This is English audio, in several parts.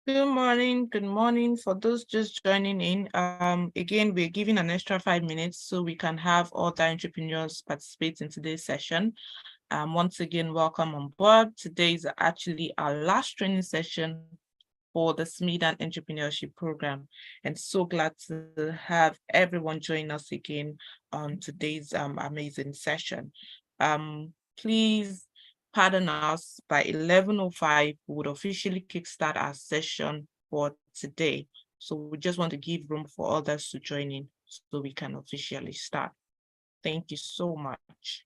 Good morning. Good morning. For those just joining in, again, we're giving an extra 5 minutes so we can have other entrepreneurs participate in today's session. Once again, welcome on board. Today is actually our last training session for the SMEDAN Entrepreneurship Program, and so glad to have everyone join us again on today's amazing session. Please pardon us, by 11:05, we would officially kickstart our session for today. So we just want to give room for others to join in so we can officially start. Thank you so much.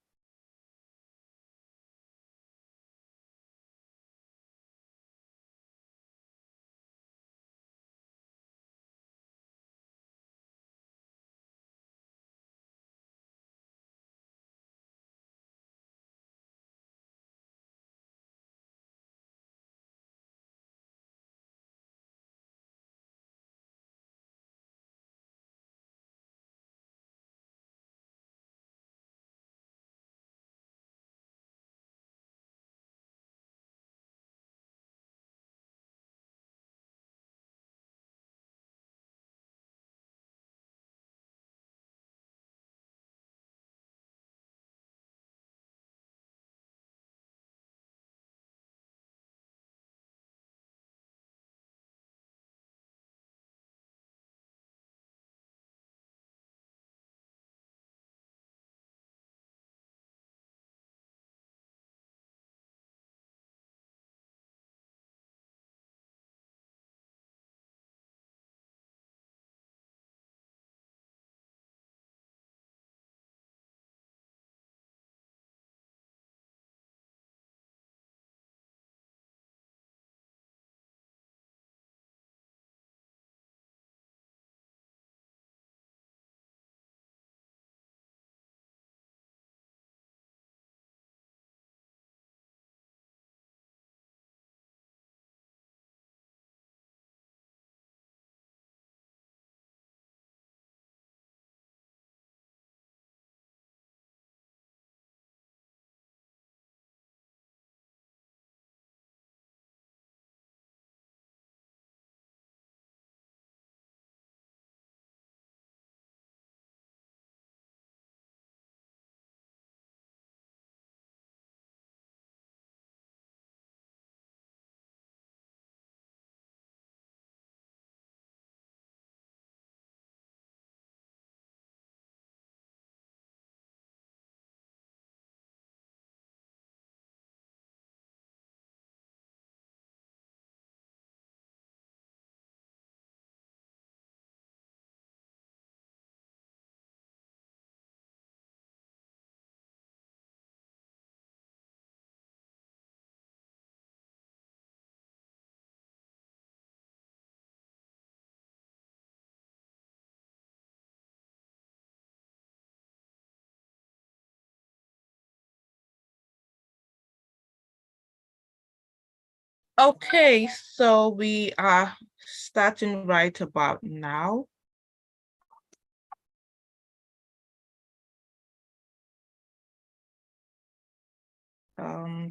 Okay, so we are starting right about now.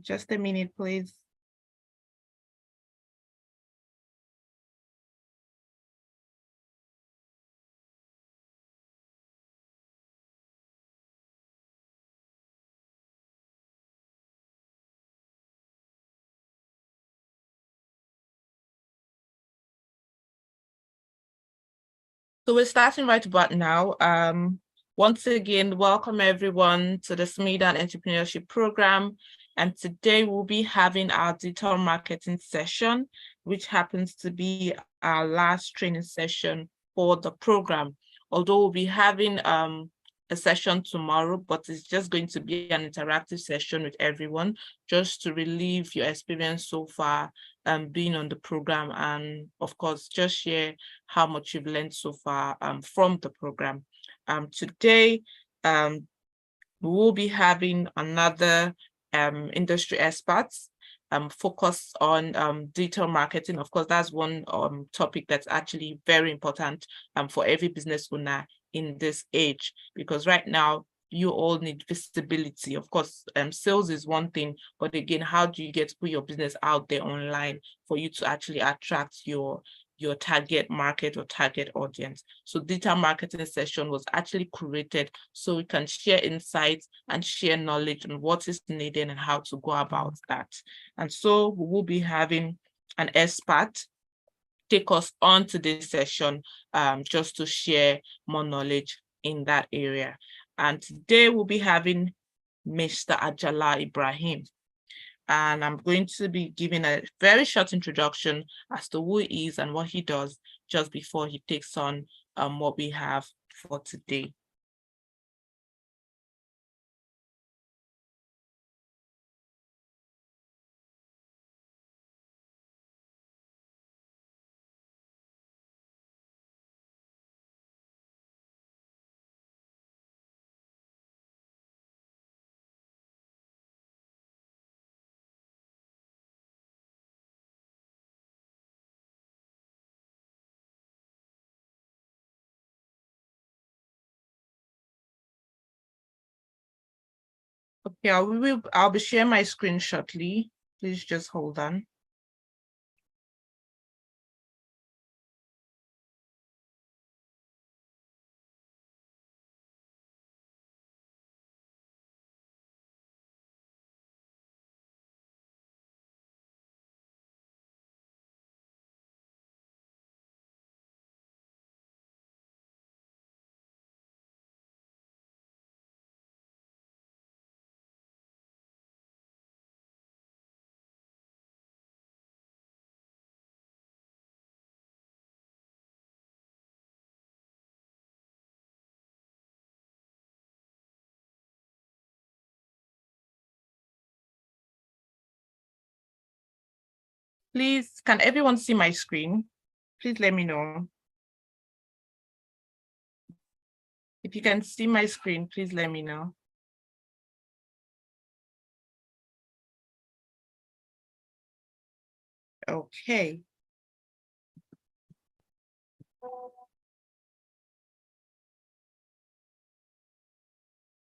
Just a minute, please. So we're starting right about now. Once again, welcome everyone to the SMEDAN Entrepreneurship Program. And today we'll be having our digital marketing session, which happens to be our last training session for the program. Although we'll be having a session tomorrow, but it's just going to be an interactive session with everyone, just to relive your experience so far being on the program, and of course, just share how much you've learned so far from the program. Today, we will be having another industry experts focus on digital marketing. Of course, that's one topic that's actually very important for every business owner in this age, because right now you all need visibility. Of course, sales is one thing, but again, how do you get to put your business out there online for you to actually attract your target market or target audience? So digital marketing session was actually created so we can share insights and share knowledge on what is needed and how to go about that. And so we will be having an expert take us on to this session just to share more knowledge in that area. And today we'll be having Mr. Ajala Ibrahim. And I'm going to be giving a very short introduction as to who he is and what he does just before he takes on what we have for today. Okay, I'll be sharing my screen shortly. Please just hold on. Please, can everyone see my screen? Please let me know. If you can see my screen, please let me know. Okay.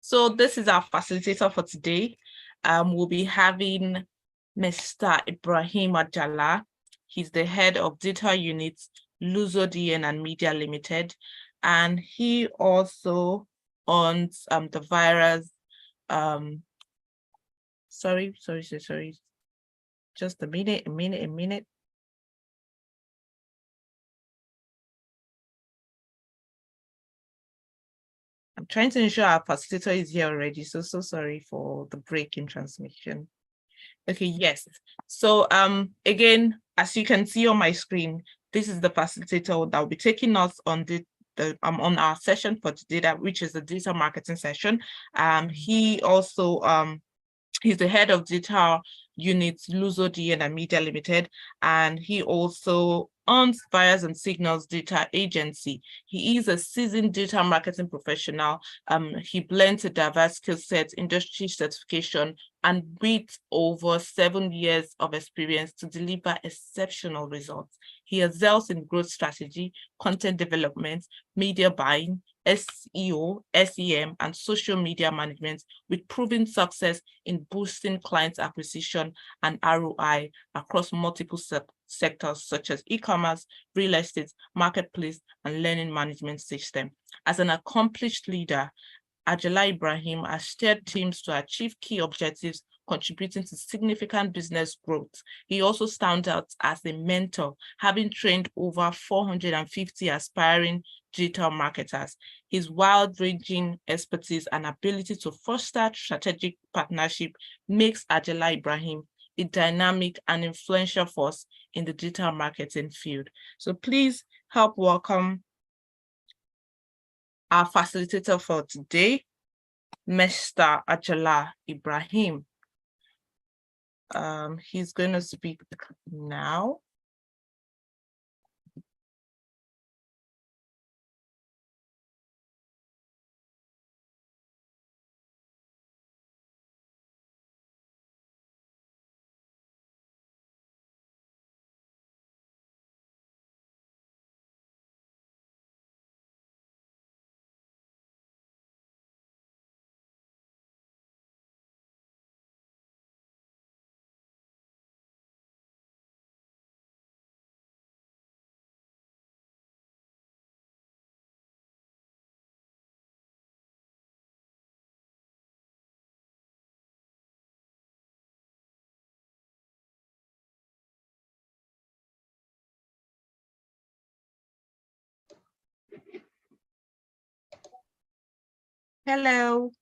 So this is our facilitator for today. We'll be having Mr. Ibrahim Ajala. He's the head of data units, Luzodian and Media Limited. And he also owns the virus. Sorry. Just a minute. I'm trying to ensure our facilitator is here already. So sorry for the break in transmission. Okay, yes. So again, as you can see on my screen, this is the facilitator that will be taking us on on our session for today, which is the data marketing session. He also he's the head of data units, Luzodian and Media Limited, and he also owns Fires and Signals Data Agency. He is a seasoned data marketing professional. He blends a diverse skill set, industry certification, and with over 7 years of experience to deliver exceptional results. He excels in growth strategy, content development, media buying, SEO, SEM, and social media management, with proven success in boosting client acquisition and ROI across multiple sectors such as e-commerce, real estate, marketplace, and learning management system. As an accomplished leader, Ajala Ibrahim has steered teams to achieve key objectives, contributing to significant business growth. He also stands out as a mentor, having trained over 450 aspiring digital marketers. His wide-ranging expertise and ability to foster strategic partnership makes Ajala Ibrahim a dynamic and influential force in the digital marketing field. So please help welcome our facilitator for today, Mr. Ajala Ibrahim. He's going to speak now. Hello.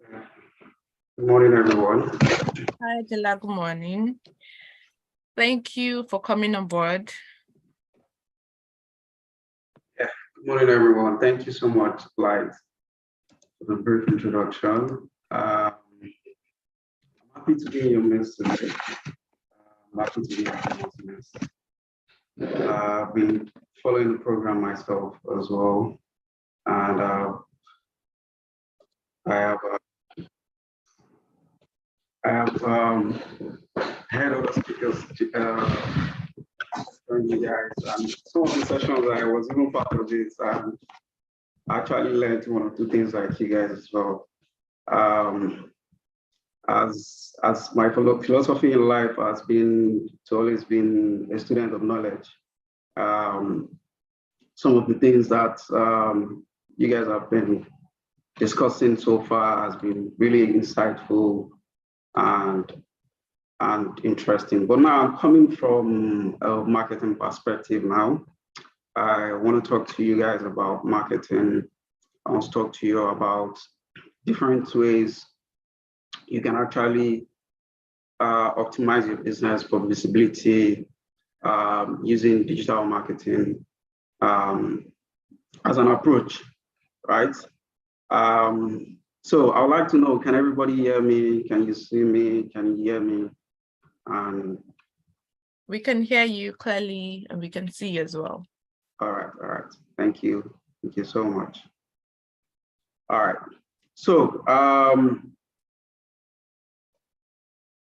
Good morning, everyone. Hi, Dela. Good morning. Thank you for coming on board. Yeah, good morning, everyone. Thank you so much, Light, for the brief introduction. I'm happy to be in your midst today. I'm happy to be in your midst. I've been following the program myself as well, and I have heard other speakers join you guys, and some of the sessions I was even part of this, and I actually learned one or two things like you guys as well. As my philosophy in life has been to always been a student of knowledge. Some of the things that you guys have been discussing so far has been really insightful and interesting. But now I'm coming from a marketing perspective now. I want to talk to you guys about marketing. I want to talk to you about different ways you can actually optimize your business for visibility using digital marketing as an approach, right? So I would like to know, can everybody hear me? Can you see me? Can you hear me? And we can hear you clearly and we can see you as well. All right. Thank you. Thank you so much. All right. So I'm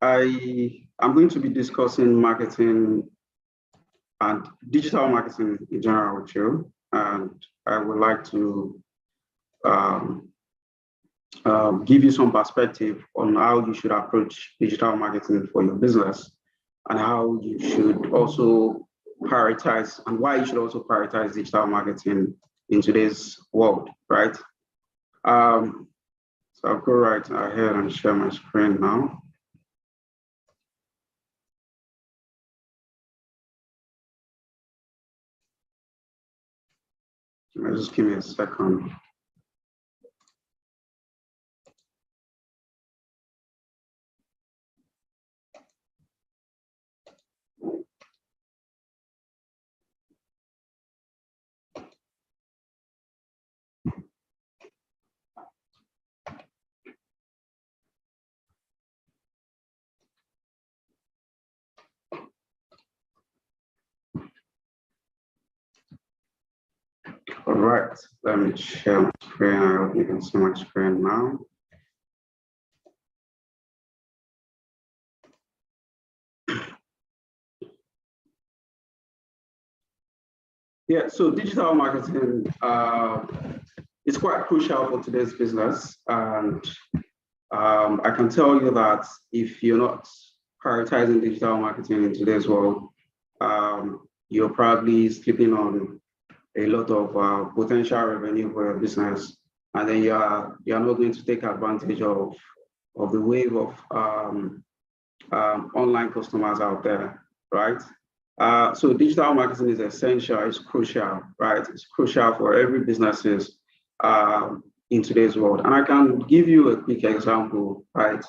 going to be discussing marketing and digital marketing in general with you. And I would like to give you some perspective on how you should approach digital marketing for your business and how you should also prioritize and why you should also prioritize digital marketing in today's world, right? So I'll go right ahead and share my screen now. Just give me a second. All right, let me share my screen. I hope you can see my screen now. Yeah, so digital marketing is quite crucial for today's business. And I can tell you that if you're not prioritizing digital marketing in today's world, you're probably sleeping on a lot of potential revenue for your business, and then you're not going to take advantage of the wave of online customers out there, right? So digital marketing is essential, it's crucial, right? It's crucial for every businesses in today's world. And I can give you a quick example, right?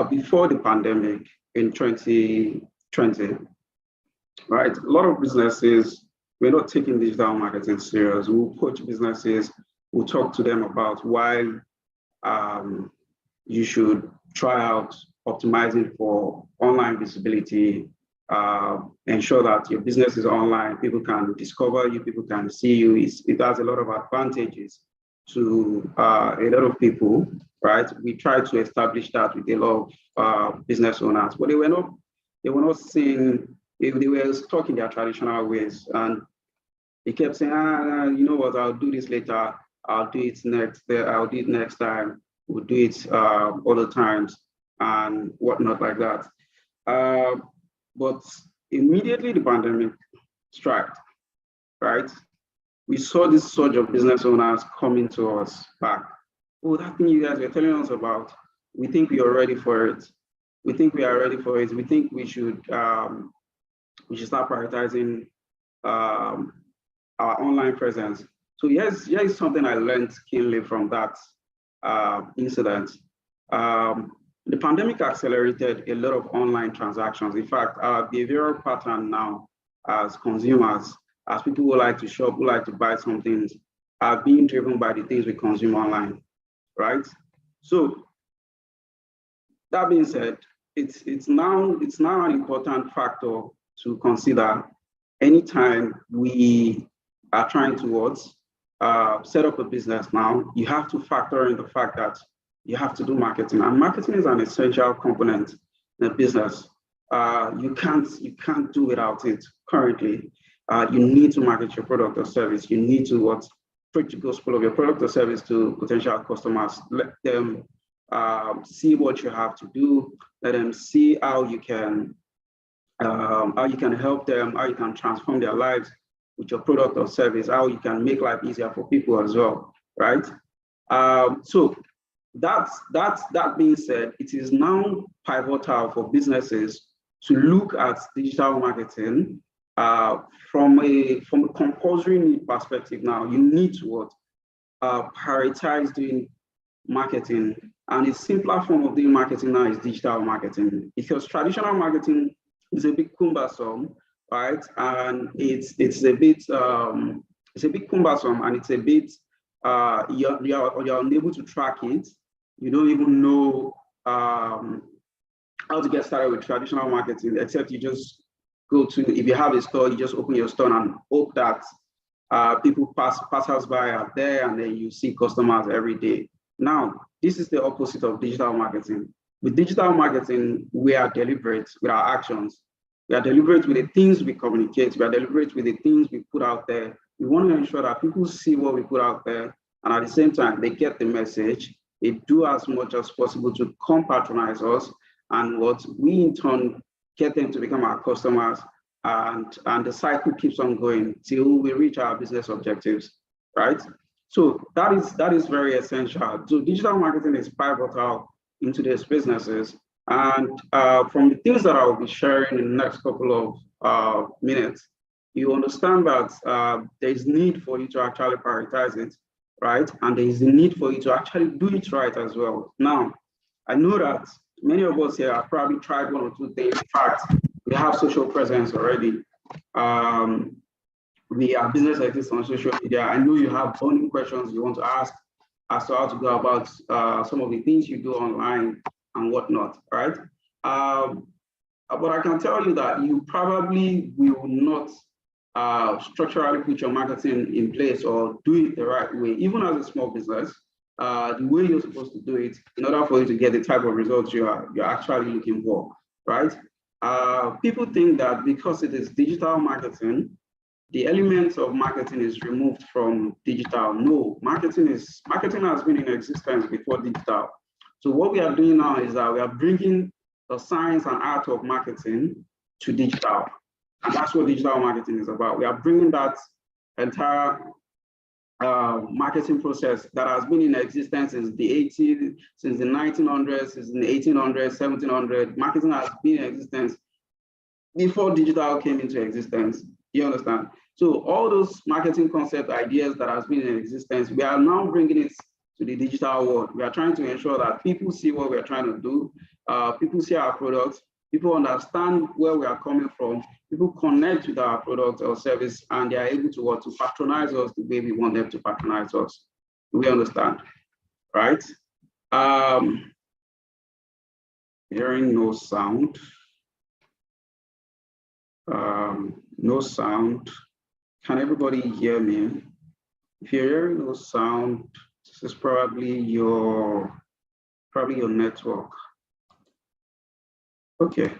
Before the pandemic in 2020, right? A lot of businesses were not taking digital marketing serious. We'll coach businesses, we'll talk to them about why you should try out optimizing for online visibility, ensure that your business is online, people can discover you, people can see you. It has a lot of advantages to a lot of people, right? We try to establish that with a lot of business owners, but they were not seeing, they were stuck in their traditional ways. And they kept saying, you know what, I'll do this later, I'll do it next time, we'll do it other times and whatnot like that. But immediately the pandemic struck, right? We saw this surge of business owners coming to us back. Oh, that thing you guys were telling us about, we think we are ready for it. We think we are ready for it. We think we should start prioritizing our online presence. So here's something I learned keenly from that incident. The pandemic accelerated a lot of online transactions. In fact, our behavioral pattern now as consumers, as people who like to shop, who like to buy some things, are being driven by the things we consume online, right? So that being said, it's now an important factor to consider anytime we are trying to set up a business. Now you have to factor in the fact that you have to do marketing, and marketing is an essential component in a business. You can't do without it currently. You need to market your product or service. You need to preach the gospel of your product or service to potential customers. Let them see what you have to do. Let them see how you can help them, how you can transform their lives with your product or service, how you can make life easier for people as well, right? So that being said, it is now pivotal for businesses to look at digital marketing from a compulsory need perspective. Now you need to prioritize doing marketing, and a simpler form of doing marketing now is digital marketing, because traditional marketing is a bit cumbersome, right? And it's a bit cumbersome, and it's a bit you're unable to track it. You don't even know how to get started with traditional marketing, except you just go to, if you have a store, you just open your store and hope that people passers by are there, and then you see customers every day. Now, this is the opposite of digital marketing. With digital marketing, we are deliberate with our actions. We are deliberate with the things we communicate. We are deliberate with the things we put out there. We want to ensure that people see what we put out there, and at the same time, they get the message. They do as much as possible to come patronize us, and what we in turn get them to become our customers, and the cycle keeps on going till we reach our business objectives, right? So that is very essential. So digital marketing is pivotal into these businesses. And from the things that I'll be sharing in the next couple of minutes, you understand that there is need for you to actually prioritize it, right? And there is a need for you to actually do it right as well. Now, I know that many of us here have probably tried one or two things. In fact, we have social presence already. Our business exists on social media. I know you have burning questions you want to ask as to how to go about some of the things you do online and whatnot, right? But I can tell you that you probably will not structurally put your marketing in place or do it the right way, even as a small business, the way you're supposed to do it in order for you to get the type of results you're actually looking for, right? People think that because it is digital marketing, the elements of marketing is removed from digital. No, marketing has been in existence before digital. So what we are doing now is that we are bringing the science and art of marketing to digital. And that's what digital marketing is about. We are bringing that entire marketing process that has been in existence since the 80s, since the 1900s, since the 1800s, 1700s. Marketing has been in existence before digital came into existence. You understand? So all those marketing concept ideas that has been in existence, we are now bringing it to the digital world. We are trying to ensure that people see what we're trying to do. People see our products. People understand where we are coming from. People connect with our product or service, and they are able to patronize us the way we want them to patronize us. Do we understand? Right? Hearing no sound. No sound. Can everybody hear me? If you're hearing no sound, this is probably your network. Okay.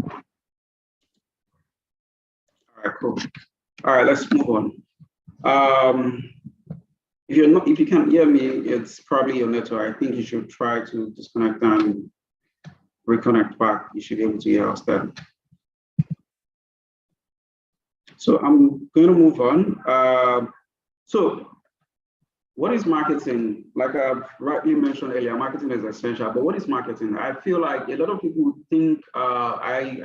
All right, cool. All right, let's move on. If you can't hear me, it's probably your network. I think you should try to disconnect and reconnect back. You should be able to hear us then. So I'm going to move on. So what is marketing? Like I've rightly mentioned earlier, marketing is essential, but what is marketing? I feel like a lot of people think, I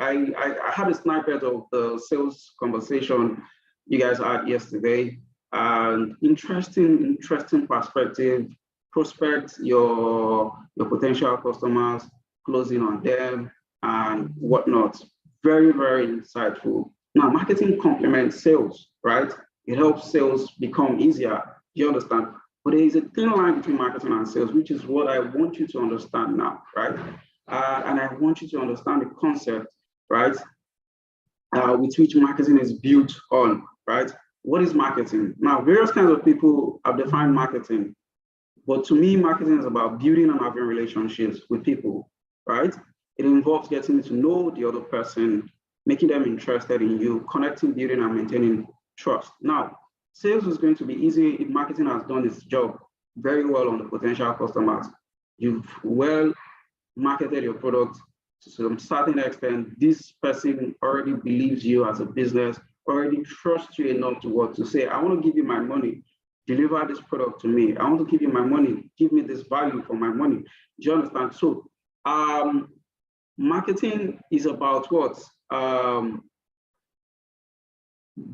had a snippet of the sales conversation you guys had yesterday. And interesting perspective, prospect your potential customers, closing on them and whatnot. Very, very insightful. Now, marketing complements sales, right? It helps sales become easier. You understand? But there is a thin line between marketing and sales, which is what I want you to understand now, right? And I want you to understand the concept, right? With which marketing is built on, right? What is marketing? Now, various kinds of people have defined marketing, but to me, marketing is about building and having relationships with people, right? It involves getting to know the other person, making them interested in you, connecting, building, and maintaining trust. Now, sales is going to be easy if marketing has done its job very well on the potential customers. You've well marketed your product to some certain extent. This person already believes you as a business, already trusts you enough to say, I want to give you my money, deliver this product to me. I want to give you my money, give me this value for my money. Do you understand? So marketing is about what?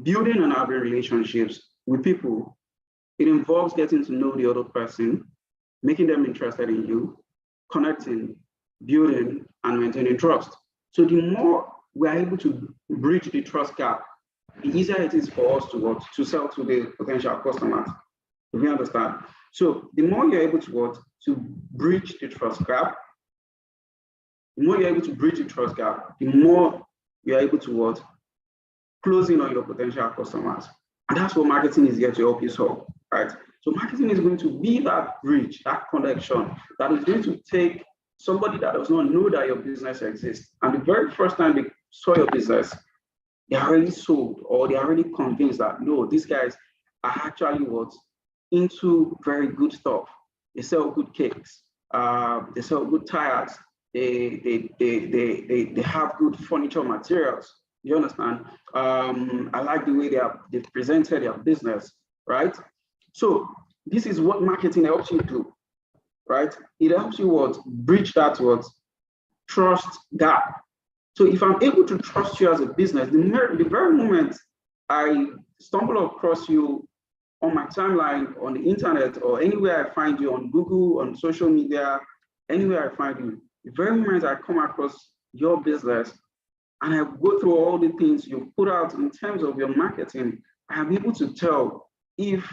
Building and having relationships with people. It involves getting to know the other person, making them interested in you, connecting, building, and maintaining trust. So the more we are able to bridge the trust gap, the easier it is for us to sell to the potential customers. Do you understand? So the more you're able to bridge the trust gap, the more you're able to bridge the trust gap, the more you're able to closing on your potential customers. And that's what marketing is here to help you solve, right? So marketing is going to be that bridge, that connection that is going to take somebody that does not know that your business exists. And the very first time they saw your business, they're already sold, or they're already convinced that, no, these guys are actually into very good stuff. They sell good cakes, they sell good tires, they have good furniture materials. You understand? I like the way they presented their business, right? So this is what marketing helps you do, right? It helps you bridge that trust gap. So if I'm able to trust you as a business, the very moment I stumble across you on my timeline, on the internet, or anywhere I find you on Google, on social media, anywhere I find you, the very moment I come across your business and I go through all the things you put out in terms of your marketing, I am able to tell if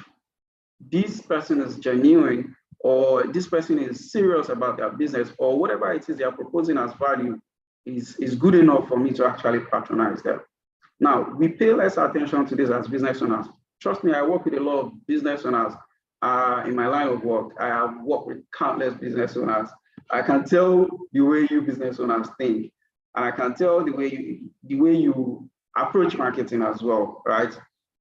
this person is genuine, or this person is serious about their business, or whatever it is they are proposing as value is good enough for me to actually patronize them. Now, we pay less attention to this as business owners. Trust me, I work with a lot of business owners in my line of work. I have worked with countless business owners. I can tell the way you business owners think, and I can tell the way you approach marketing as well, right?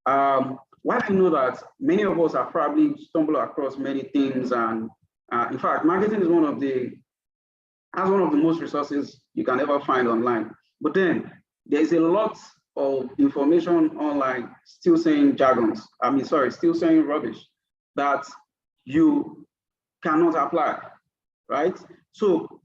While I know that many of us have probably stumbled across many things, and in fact, marketing is one of the most resources you can ever find online. But then there's a lot of information online still saying still saying rubbish that you cannot apply, right? So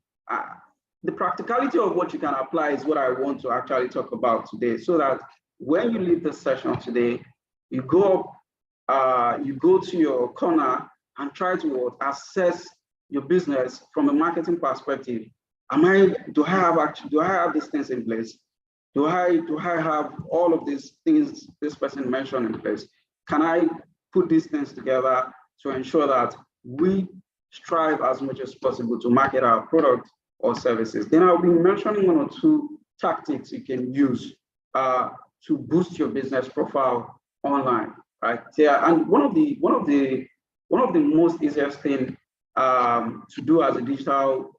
the practicality of what you can apply is what I want to actually talk about today, so that when you leave this session today, you go to your corner and try to assess your business from a marketing perspective. Do I have these things in place? Do I have all of these things this person mentioned in place? Can I put these things together to ensure that we strive as much as possible to market our product or services? Then I'll be mentioning one or two tactics you can use to boost your business profile online, right? Yeah, and one of the most easiest thing to do as a digital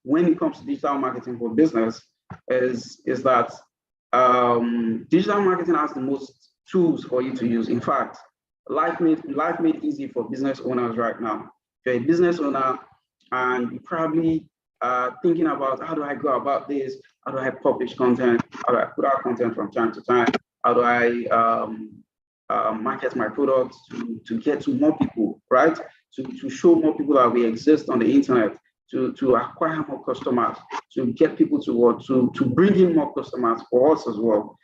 when it comes to digital marketing for business is that digital marketing has the most tools for you to use. In fact, life made easy for business owners right now. If you're a business owner and you're probably thinking about, how do I go about this? How do I publish content? How do I put out content from time to time? How do I market my products to get to more people, right? To show more people that we exist on the internet, to acquire more customers, to get people to bring in more customers for us as well.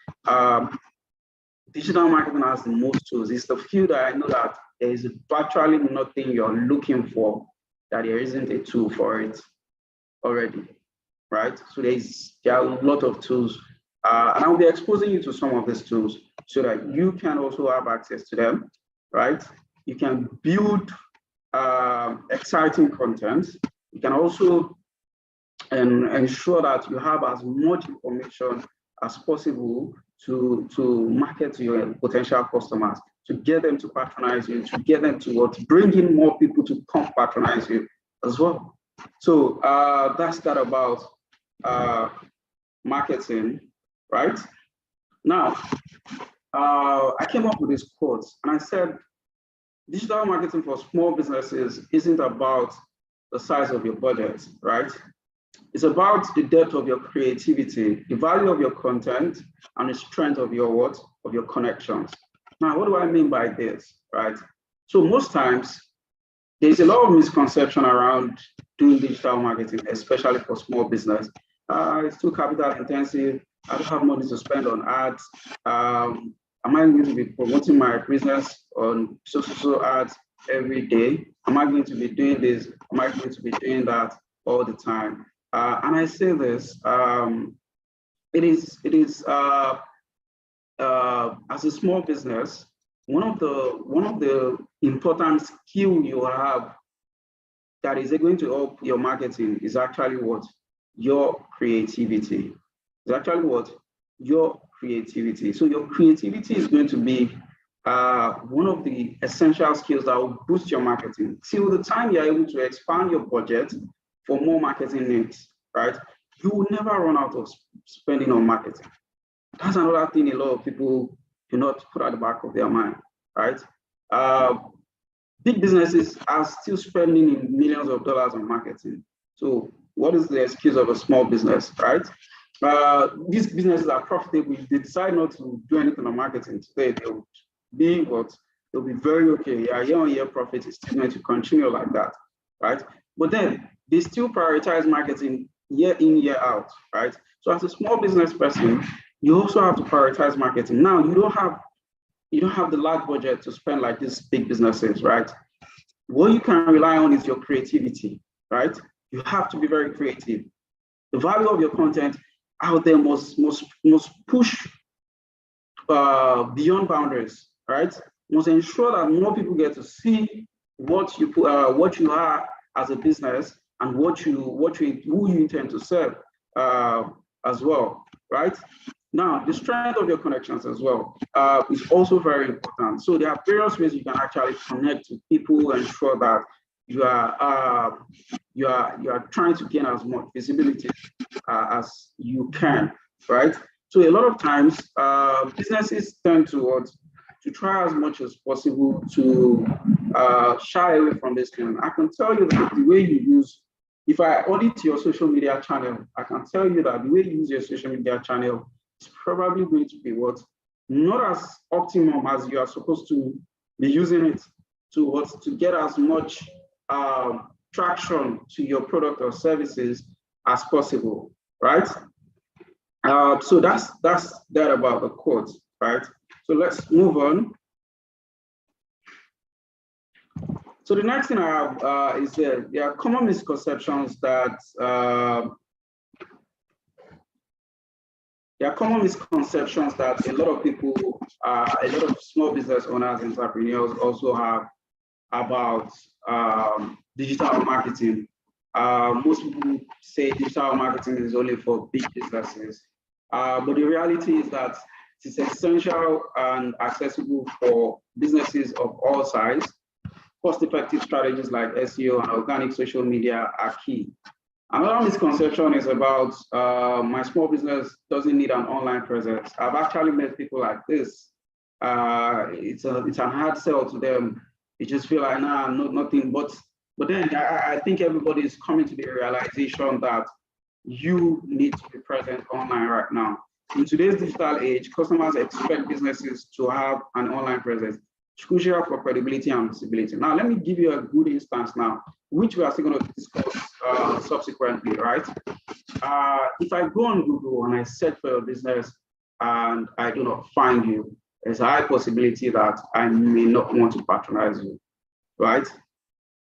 digital marketing has the most tools. It's the field that I know that there is virtually nothing you're looking for that there isn't a tool for it already, right? So there are a lot of tools, and I'll be exposing you to some of these tools so that you can also have access to them, right? You can build exciting content. You can also ensure that you have as much information as possible to market to your potential customers, to get them to patronize you, to get them to bring in more people to come patronize you as well. So that's that about marketing, right? Now, I came up with this quote and I said, digital marketing for small businesses isn't about the size of your budget, right? It's about the depth of your creativity, the value of your content, and the strength of your what? Of your connections. Now, what do I mean by this, right? So most times, there's a lot of misconception around doing digital marketing, especially for small business. It's too capital intensive. I don't have money to spend on ads. Am I going to be promoting my business on social ads every day? Am I going to be doing this? Am I going to be doing that all the time? And I say this, it is as a small business, one of the important skill you have that is going to help your marketing is actually what? Your creativity. It's actually what? Your creativity. So your creativity is going to be one of the essential skills that will boost your marketing. Till the time you're able to expand your budget for more marketing needs, right? You will never run out of spending on marketing. That's another thing a lot of people do not put at the back of their mind, right? Big businesses are still spending millions of dollars on marketing. So what is the excuse of a small business, right? These businesses are profitable. If they decide not to do anything on marketing today, they'll be what? They'll be very okay. Yeah, year-on-year profit is still going to continue like that, right? But then they still prioritize marketing year in, year out, right? So as a small business person, you also have to prioritize marketing. Now you don't have the large budget to spend like these big businesses, right? What you can rely on is your creativity, right? You have to be very creative. The value of your content out there must push beyond boundaries, right? Must ensure that more people get to see what you are as a business and who you intend to serve as well, right? Now, the strength of your connections as well is also very important. So there are various ways you can actually connect with people and ensure that you are trying to gain as much visibility as you can, right? So a lot of times, businesses tend to try as much as possible to shy away from this thing. I can tell you that the way you use, if I audit your social media channel, I can tell you that the way you use your social media channel is probably going to be what? Not as optimum as you are supposed to be using it to get as much traction to your product or services as possible, right? So that's that about the quote, right? So let's move on. So the next thing I have is there are common misconceptions that a lot of people, a lot of small business owners, entrepreneurs also have about digital marketing. Most people say digital marketing is only for big businesses, but the reality is that it's essential and accessible for businesses of all sizes. Cost-effective strategies like SEO and organic social media are key. Another misconception is about my small business doesn't need an online presence. I've actually met people like this. It's an hard sell to them. You just feel like, nah, nothing. But then I think everybody is coming to the realization that you need to be present online right now. In today's digital age, customers expect businesses to have an online presence. It's crucial for credibility and visibility. Now, let me give you a good instance now, which we are still going to discuss subsequently, right? If I go on Google and I search for your business and I do not find you, there's a high possibility that I may not want to patronize you, right?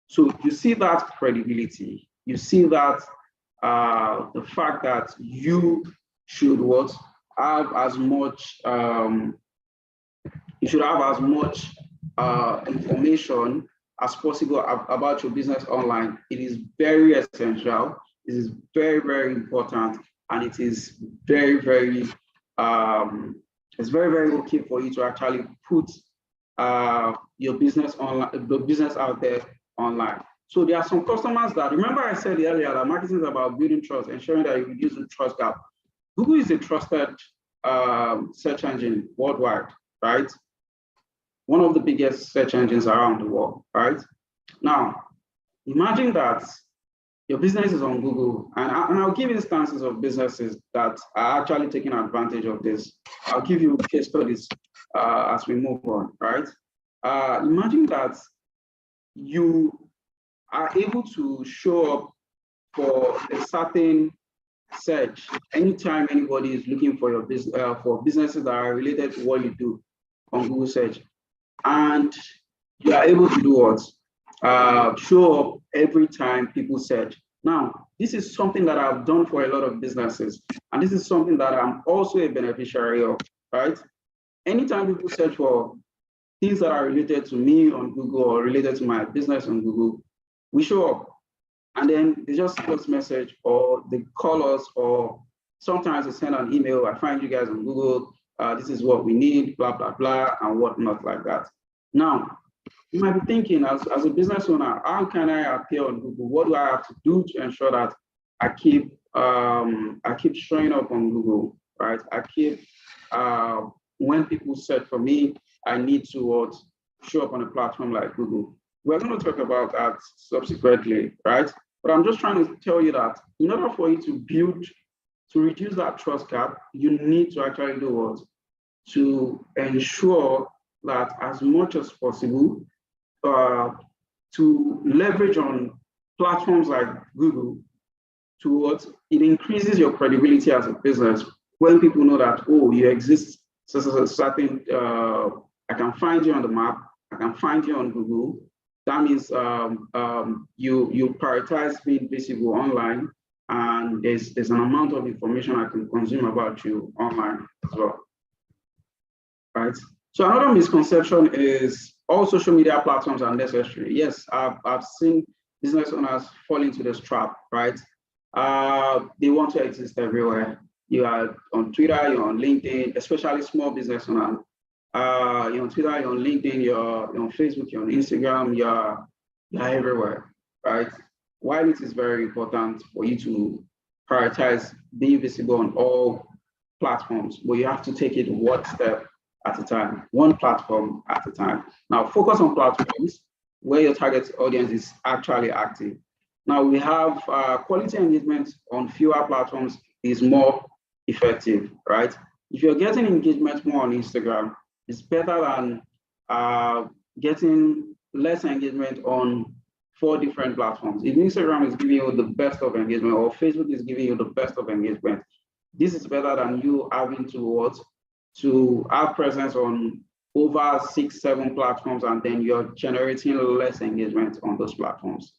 So you see that credibility, you see that the fact that you should what have as much you should have as much information as possible about your business online. It is very essential. It is very, very important, and it is very, very it's very, very okay for you to actually put your business online, the business out there online. So there are some customers that, remember I said earlier that marketing is about building trust, ensuring that you reduce the trust gap. Google is a trusted search engine worldwide, right? One of the biggest search engines around the world, right? Now, imagine that your business is on Google, and I'll give instances of businesses that are actually taking advantage of this. I'll give you case studies as we move on, right? Imagine that you are able to show up for a certain search anytime anybody is looking for your business, for businesses that are related to what you do on Google search, and you are able to do what? Show up every time people search. Now, this is something that I've done for a lot of businesses, and this is something that I'm also a beneficiary of, right? Anytime people search for things that are related to me on Google or related to my business on Google, we show up. And then they just send us message, or they call us, or sometimes they send an email. I find you guys on Google. This is what we need, blah, blah, blah, and whatnot like that. Now, you might be thinking, as a business owner, how can I appear on Google? What do I have to do to ensure that I keep showing up on Google, right? I keep, when people search for me, I need to show up on a platform like Google. We're going to talk about that subsequently, right? But I'm just trying to tell you that in order for you to reduce that trust gap, you need to actually do what? To ensure that as much as possible, to leverage on platforms like Google to what? It increases your credibility as a business when people know that, oh, you exist, so certain, I can find you on the map, I can find you on Google. That means you prioritize being visible online, and there's an amount of information I can consume about you online as well, right? So another misconception is all social media platforms are necessary. Yes, I've seen business owners fall into this trap, right? They want to exist everywhere. You are on Twitter, you're on LinkedIn, especially small business owners. You're on Twitter, you're on LinkedIn, you're on Facebook, you're on Instagram, you're everywhere, right? While it is very important for you to prioritize being visible on all platforms, but you have to take it one step at a time, one platform at a time. Now, focus on platforms where your target audience is actually active. Now, we have quality engagement on fewer platforms is more effective, right? If you're getting engagement more on Instagram, it's better than getting less engagement on 4 different platforms. If Instagram is giving you the best of engagement, or Facebook is giving you the best of engagement, this is better than you having to have presence on over 6, 7 platforms, and then you're generating less engagement on those platforms,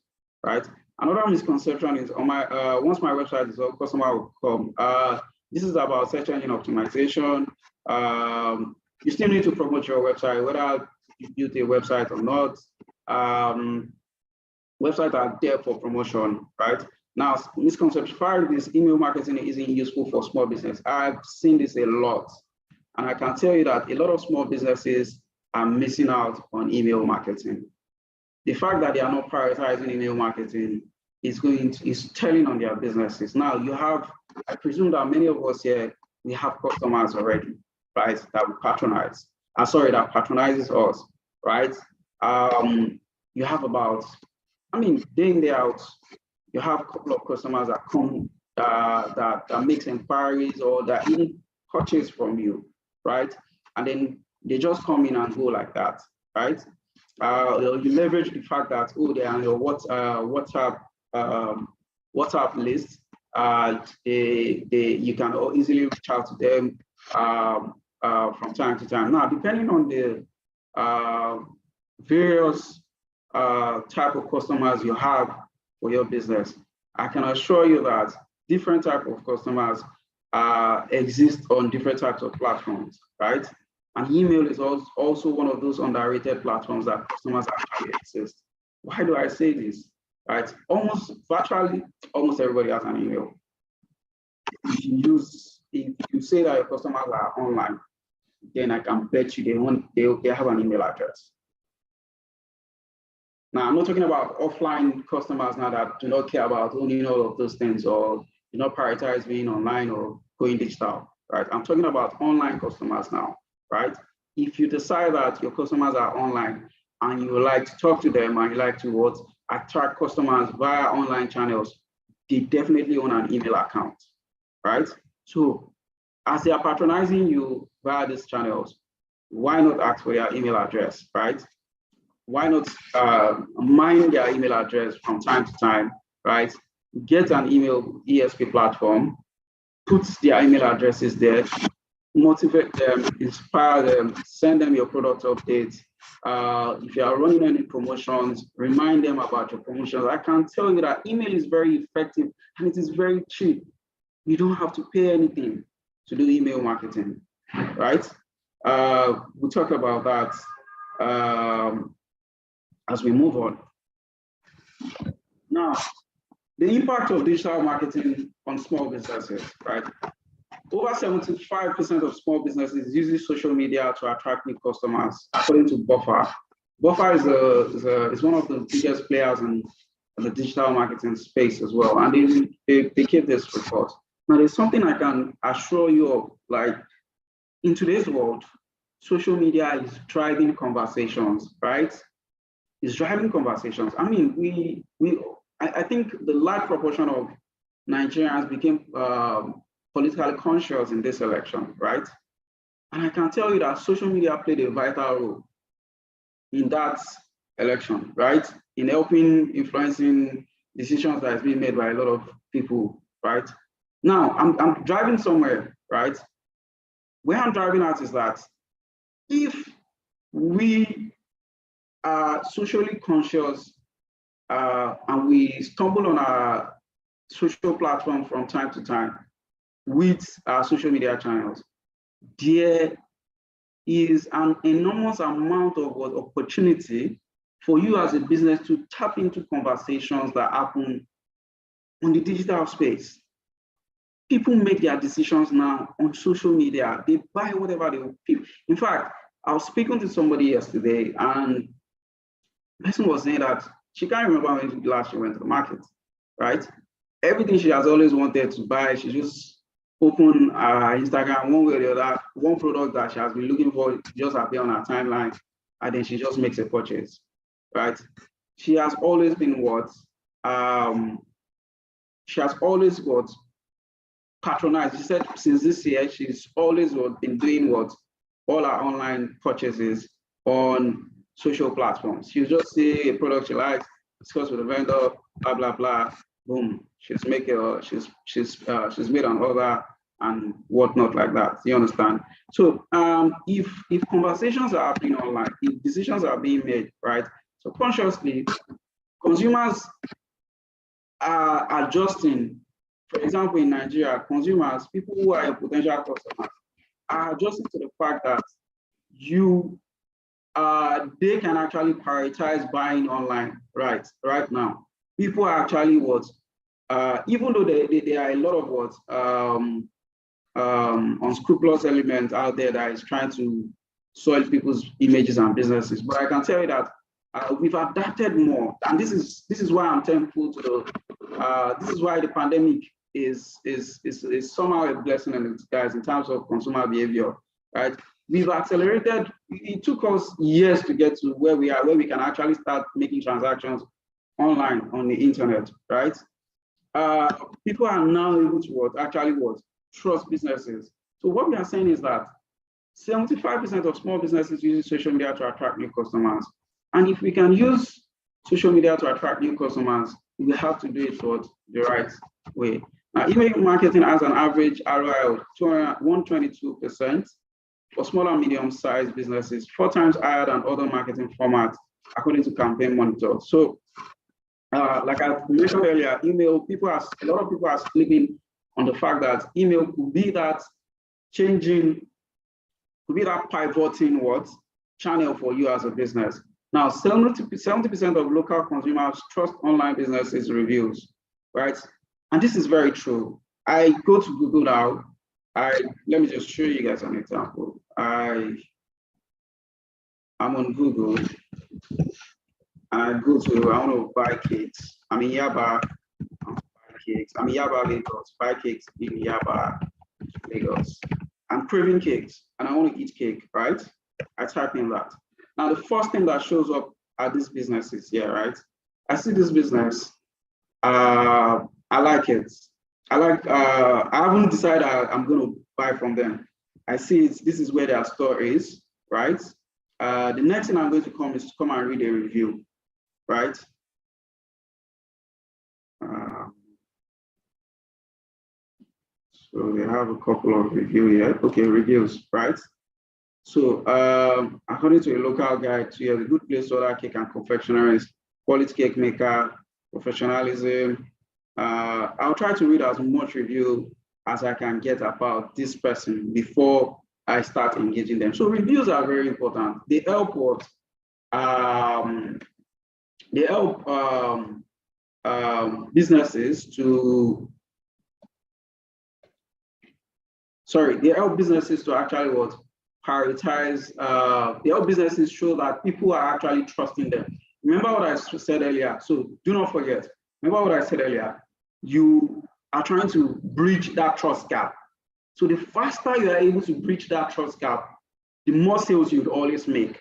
right? Another misconception is on my once my website is up, customer will come. This is about search engine optimization. You still need to promote your website, whether you built a website or not. Websites are there for promotion, right? Now, misconception 5 is email marketing isn't useful for small business. I've seen this a lot, and I can tell you that a lot of small businesses are missing out on email marketing. The fact that they are not prioritizing email marketing is telling on their businesses. Now, you have, I presume that many of us here, we have customers already, right, that we patronize. That patronizes us, right? You have about, day in, day out, you have a couple of customers that come, that makes inquiries or that even purchase from you, right? And then they just come in and go like that, right? You leverage the fact that, oh, they are on your WhatsApp list. You can easily reach out to them from time to time. Now, depending on the various type of customers you have for your business, I can assure you that different type of customers exist on different types of platforms, right? And email is also one of those underrated platforms that customers actually exist. Why do I say this? Right? Virtually almost everybody has an email. If you say that your customers are online, then I can bet you they have an email address. Now, I'm not talking about offline customers now that do not care about owning all of those things or do not prioritize being online or going digital, right? I'm talking about online customers now, right? If you decide that your customers are online and you would like to talk to them and you like to attract customers via online channels, they definitely own an email account, right? So as they are patronizing you via these channels, why not ask for their email address, right? Why not mine their email address from time to time, right? Get an email ESP platform, put their email addresses there, motivate them, inspire them, send them your product updates. If you are running any promotions, remind them about your promotions. I can tell you that email is very effective and it is very cheap. You don't have to pay anything to do email marketing, right? We'll talk about that as we move on. Now, the impact of digital marketing on small businesses, right? Over 75% of small businesses use social media to attract new customers, according to Buffer. Buffer is one of the biggest players in the digital marketing space as well, and they keep this report. Now, there's something I can assure you of, like in today's world, social media is driving conversations, right? It's driving conversations. I mean, I think the large proportion of Nigerians became politically conscious in this election, right? And I can tell you that social media played a vital role in that election, right? In helping influencing decisions that is being made by a lot of people, right? Now, I'm driving somewhere, right? Where I'm driving at is that if we are socially conscious and we stumble on our social platform from time to time with our social media channels, there is an enormous amount of opportunity for you as a business to tap into conversations that happen on the digital space. People make their decisions now on social media. They buy whatever they want. In fact, I was speaking to somebody yesterday and the person was saying that she can't remember when last she went to the market, right? Everything she has always wanted to buy, she just opened her Instagram one way or the other, one product that she has been looking for just appear on her timeline, and then she just makes a purchase, right? She has always been patronized. She said since this year, she's always been doing all her online purchases on social platforms. She'll just see a product she likes, discuss with the vendor, blah blah blah, boom. She's made an order and whatnot like that. You understand? So if conversations are happening online, if decisions are being made, right? So consciously, consumers are adjusting. For example, in Nigeria, consumers, people who are potential customers, are adjusting to the fact that they can actually prioritize buying online right now. People are actually even though there are a lot of unscrupulous elements out there that is trying to soil people's images and businesses, but I can tell you that we've adapted more, and this is why I'm thankful to this is why the pandemic is somehow a blessing in disguise in terms of consumer behavior, right? We've accelerated. It took us years to get to where we are, where we can actually start making transactions online on the internet, right? People are now able to trust businesses. So what we are saying is that 75% of small businesses use social media to attract new customers. And if we can use social media to attract new customers, we have to do it the right way. Now, email marketing has an average ROI of 122%. for small and medium-sized businesses, 4 times higher than other marketing formats, according to Campaign Monitor. So, like I mentioned earlier, email, a lot of people are sleeping on the fact that email could be that changing, could be that pivoting channel for you as a business. Now, 70% of local consumers trust online businesses reviews, right? And this is very true. I go to Google now. Let me just show you guys an example. I'm on Google. I go to, I want to buy cakes. I'm in Yaba, I want to buy cakes. I'm in Yaba, Lagos. Buy cakes in Yaba, Lagos. I'm craving cakes and I want to eat cake, right? I type in that. Now, the first thing that shows up are these businesses here, right? I see this business. I like it. I haven't decided I'm going to buy from them. I see it. This is where their store is, right? The next thing I'm going to come is to come and read a review, right? So they have a couple of reviews here. Okay, reviews, right? So according to a local guide, to a good place to order cake and confectionaries, quality cake maker, professionalism. I'll try to read as much review as I can get about this person before I start engaging them. So reviews are very important. They help what? They help businesses to, they help businesses to actually what? Prioritize, they help businesses show that people are actually trusting them. Remember what I said earlier. So do not forget, remember what I said earlier. You are trying to bridge that trust gap. So the faster you are able to bridge that trust gap, the more sales you would always make.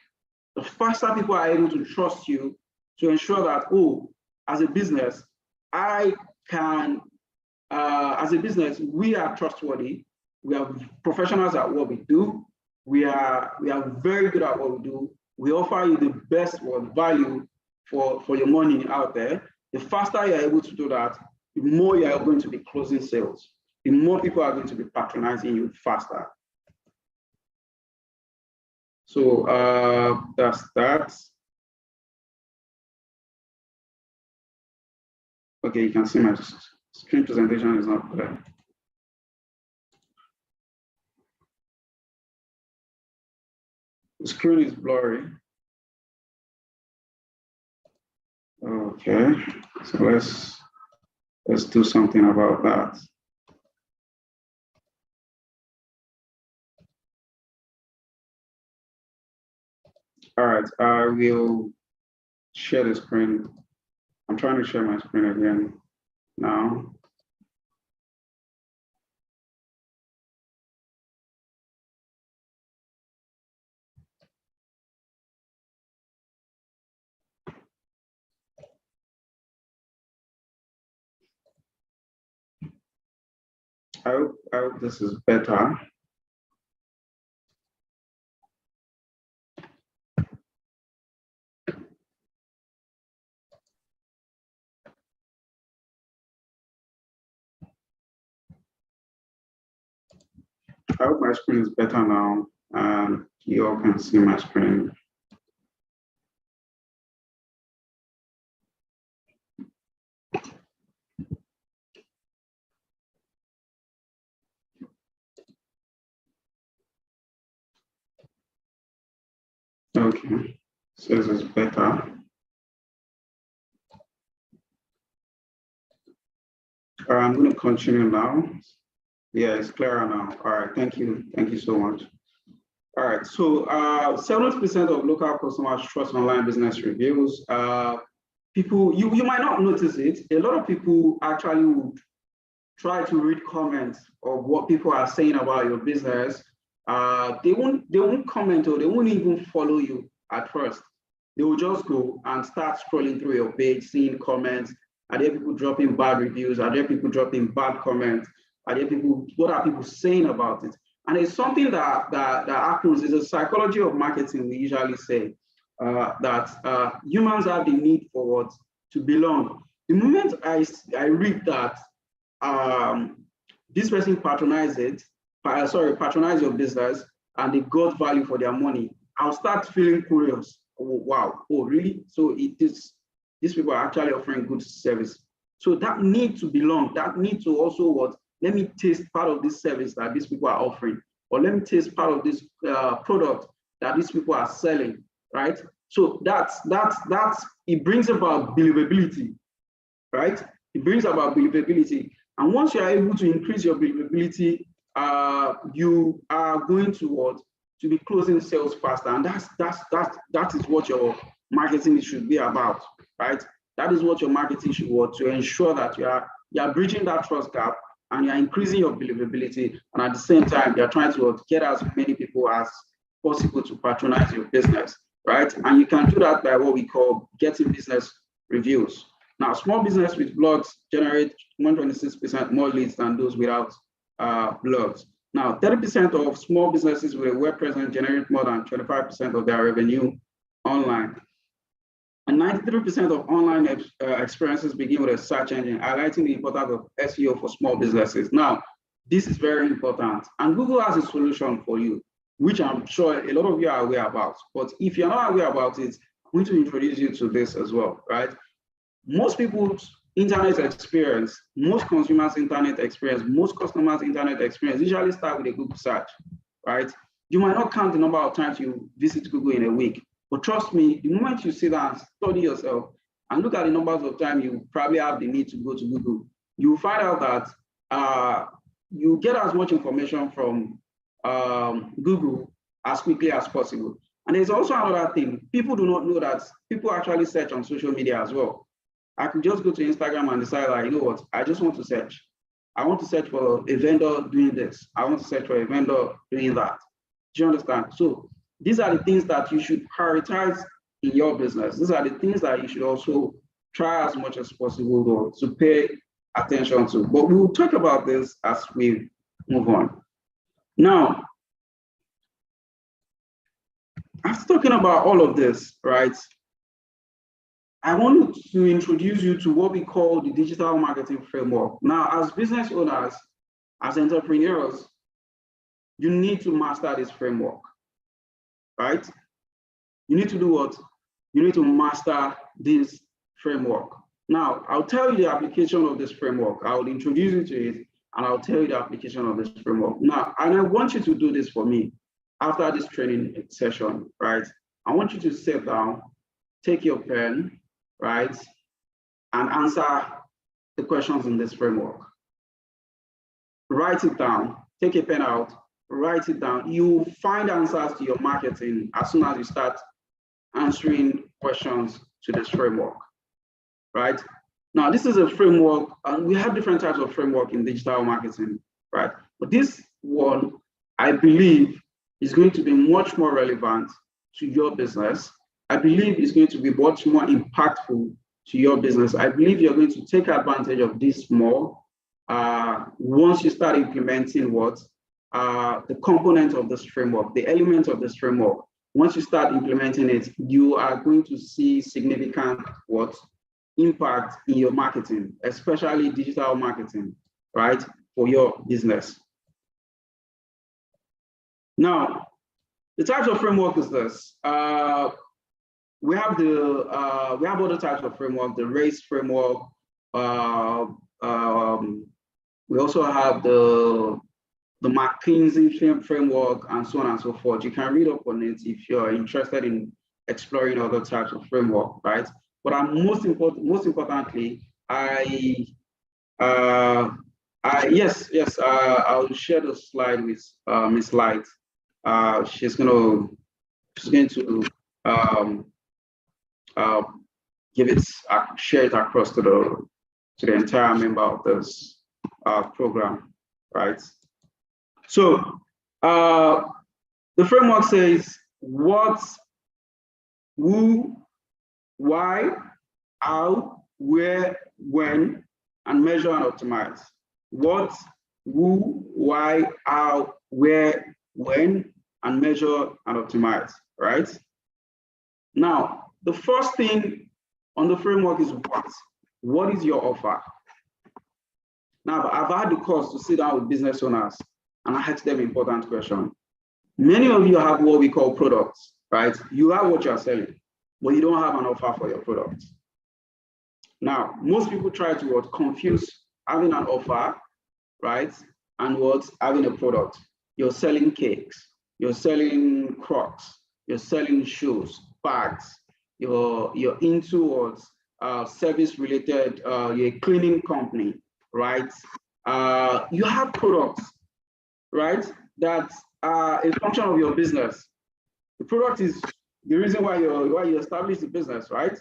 The faster people are able to trust you to ensure that, oh, as a business, I can, as a business, we are trustworthy. We are professionals at what we do. We are very good at what we do. We offer you the best value for your money out there. The faster you're able to do that, the more you are going to be closing sales. The more people are going to be patronizing you faster. So that's that. Okay, you can see my screen presentation is not clear. The screen is blurry. Okay, so let's do something about that. All right, I will share the screen. I'm trying to share my screen again now. I hope this is better. I hope my screen is better now, and you all can see my screen. Okay, so this is better. All right, I'm going to continue now. Yeah, it's clearer now. All right, thank you so much. All right, so 70% of local customers trust online business reviews. People, you might not notice it. A lot of people actually would try to read comments of what people are saying about your business. They won't comment, or they won't even follow you at first. They will just go and start scrolling through your page, seeing comments. Are there people dropping bad reviews? Are there people dropping bad comments? Are there people, what are people saying about it? And it's something that happens. It's a psychology of marketing. We usually say that humans have the need for what? To belong. The moment I read that this person patronize your business, and they got value for their money, I'll start feeling curious. Oh, wow, oh really? So these people are actually offering good service. So that need to belong, that need to also what? Let me taste part of this service that these people are offering, or let me taste part of this product that these people are selling, right? So that's it brings about believability, right? It brings about believability. And once you are able to increase your believability, you are going to what? To be closing sales faster. And that is what your marketing should be about, right? That is what your marketing should want, to ensure that you are bridging that trust gap and you're increasing your believability. And at the same time, you're trying to get as many people as possible to patronize your business, right? And you can do that by what we call getting business reviews. Now, small business with blogs generate 126% more leads than those without blogs. Now, 30% of small businesses with a web presence generate more than 25% of their revenue online. And 93% of online experiences begin with a search engine, highlighting the importance of SEO for small businesses. Now, this is very important. And Google has a solution for you, which I'm sure a lot of you are aware about. But if you're not aware about it, I'm going to introduce you to this as well, right? Most people's internet experience, most consumers' internet experience, most customers' internet experience usually start with a Google search, right? You might not count the number of times you visit Google in a week, but trust me, the moment you sit down and study yourself and look at the numbers of times you probably have the need to go to Google, you will find out that you get as much information from Google as quickly as possible. And there's also another thing. People do not know that people actually search on social media as well. I could just go to Instagram and decide, like, you know what, I just want to search. I want to search for a vendor doing this. I want to search for a vendor doing that. Do you understand? So these are the things that you should prioritize in your business. These are the things that you should also try as much as possible to pay attention to. But we'll talk about this as we move on. Now, after talking about all of this, right, I want to introduce you to what we call the digital marketing framework. Now, as business owners, as entrepreneurs, you need to master this framework, right? You need to do what? You need to master this framework. Now, I'll tell you the application of this framework. I'll introduce you to it, and I'll tell you the application of this framework. Now, and I want you to do this for me after this training session, right? I want you to sit down, take your pen, right, and answer the questions in this framework. Write it down, take a pen out, write it down. You'll find answers to your marketing as soon as you start answering questions to this framework, right? Now, this is a framework, and we have different types of framework in digital marketing, right? But this one, I believe, is going to be much more relevant to your business. I believe it's going to be much more impactful to your business. I believe you're going to take advantage of this more once you start implementing the component of this framework, the element of this framework. Once you start implementing it, you are going to see significant impact in your marketing, especially digital marketing, right, for your business. Now, the types of framework is this. We have other types of framework, the RACE framework. We also have the McKinsey framework, and so on and so forth. You can read up on it if you're interested in exploring other types of framework, right? But most importantly, I'll share the slide with Miss Light. She's going to share it across to the entire member of this program, right? So the framework says what, who, why, how, where, when, and measure and optimize. What, who, why, how, where, when, and measure and optimize, right? Now, the first thing on the framework is what? What is your offer? Now, I've had the course to sit down with business owners and I ask them an important question. Many of you have what we call products, right? You have what you're selling, but you don't have an offer for your product. Now, most people try to confuse having an offer, right? And having a product. You're selling cakes, you're selling Crocs, you're selling shoes, bags, you're into service related, you're a cleaning company, right? You have products, right? That are a function of your business. The product is the reason why you established the business, right?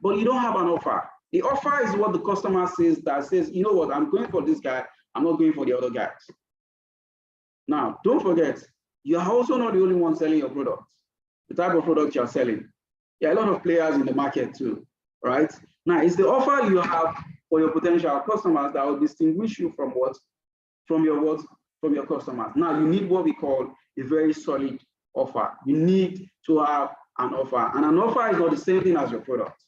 But you don't have an offer. The offer is what the customer says, you know what, I'm going for this guy, I'm not going for the other guys. Now, don't forget, you are also not the only one selling your product, the type of product you're selling. There are a lot of players in the market too, right? Now, it's the offer you have for your potential customers that will distinguish you from your customers. Now, you need what we call a very solid offer. You need to have an offer, and an offer is not the same thing as your product.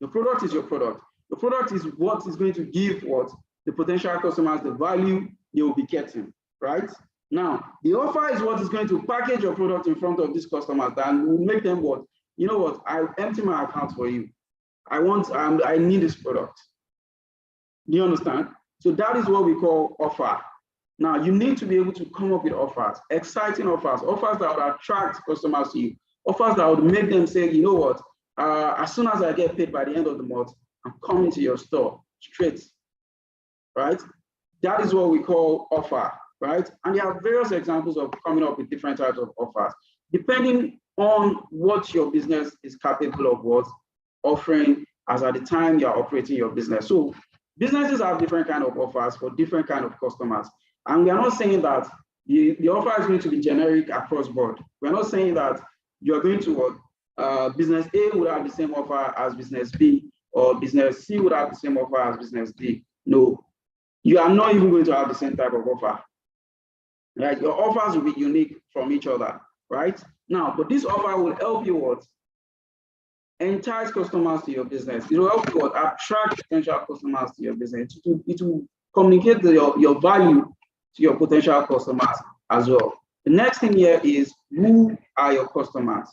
The product is your product. The product is what is going to give the potential customers the value they will be getting, right? Now, the offer is what is going to package your product in front of these customers and will make them what? You know what? I empty my account for you. I need this product. Do you understand? So that is what we call offer. Now, you need to be able to come up with offers, exciting offers, offers that would attract customers to you, offers that would make them say, you know what? As soon as I get paid by the end of the month, I'm coming to your store straight, right? That is what we call offer, right? And there are various examples of coming up with different types of offers, depending on what your business is capable of offering as at the time you're operating your business. So businesses have different kind of offers for different kind of customers. And we are not saying that the offer is going to be generic across board. We're not saying that you're going to business A would have the same offer as business B, or business C would have the same offer as business D. No, you are not even going to have the same type of offer, right? Your offers will be unique from each other, right? Now, but this offer will help you entice customers to your business. It will help you attract potential customers to your business. It will communicate your value to your potential customers as well. The next thing here is, who are your customers?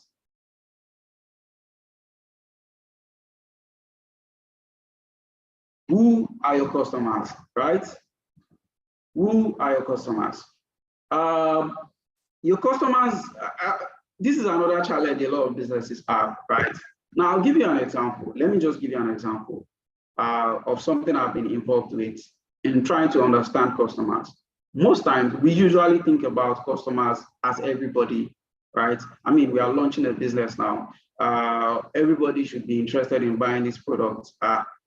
Who are your customers, right? Who are your customers? Your customers, this is another challenge a lot of businesses have, right? Now, I'll give you an example. Let me just give you an example of something I've been involved with in trying to understand customers. Most times, we usually think about customers as everybody, right? I mean, we are launching a business now. Everybody should be interested in buying this product.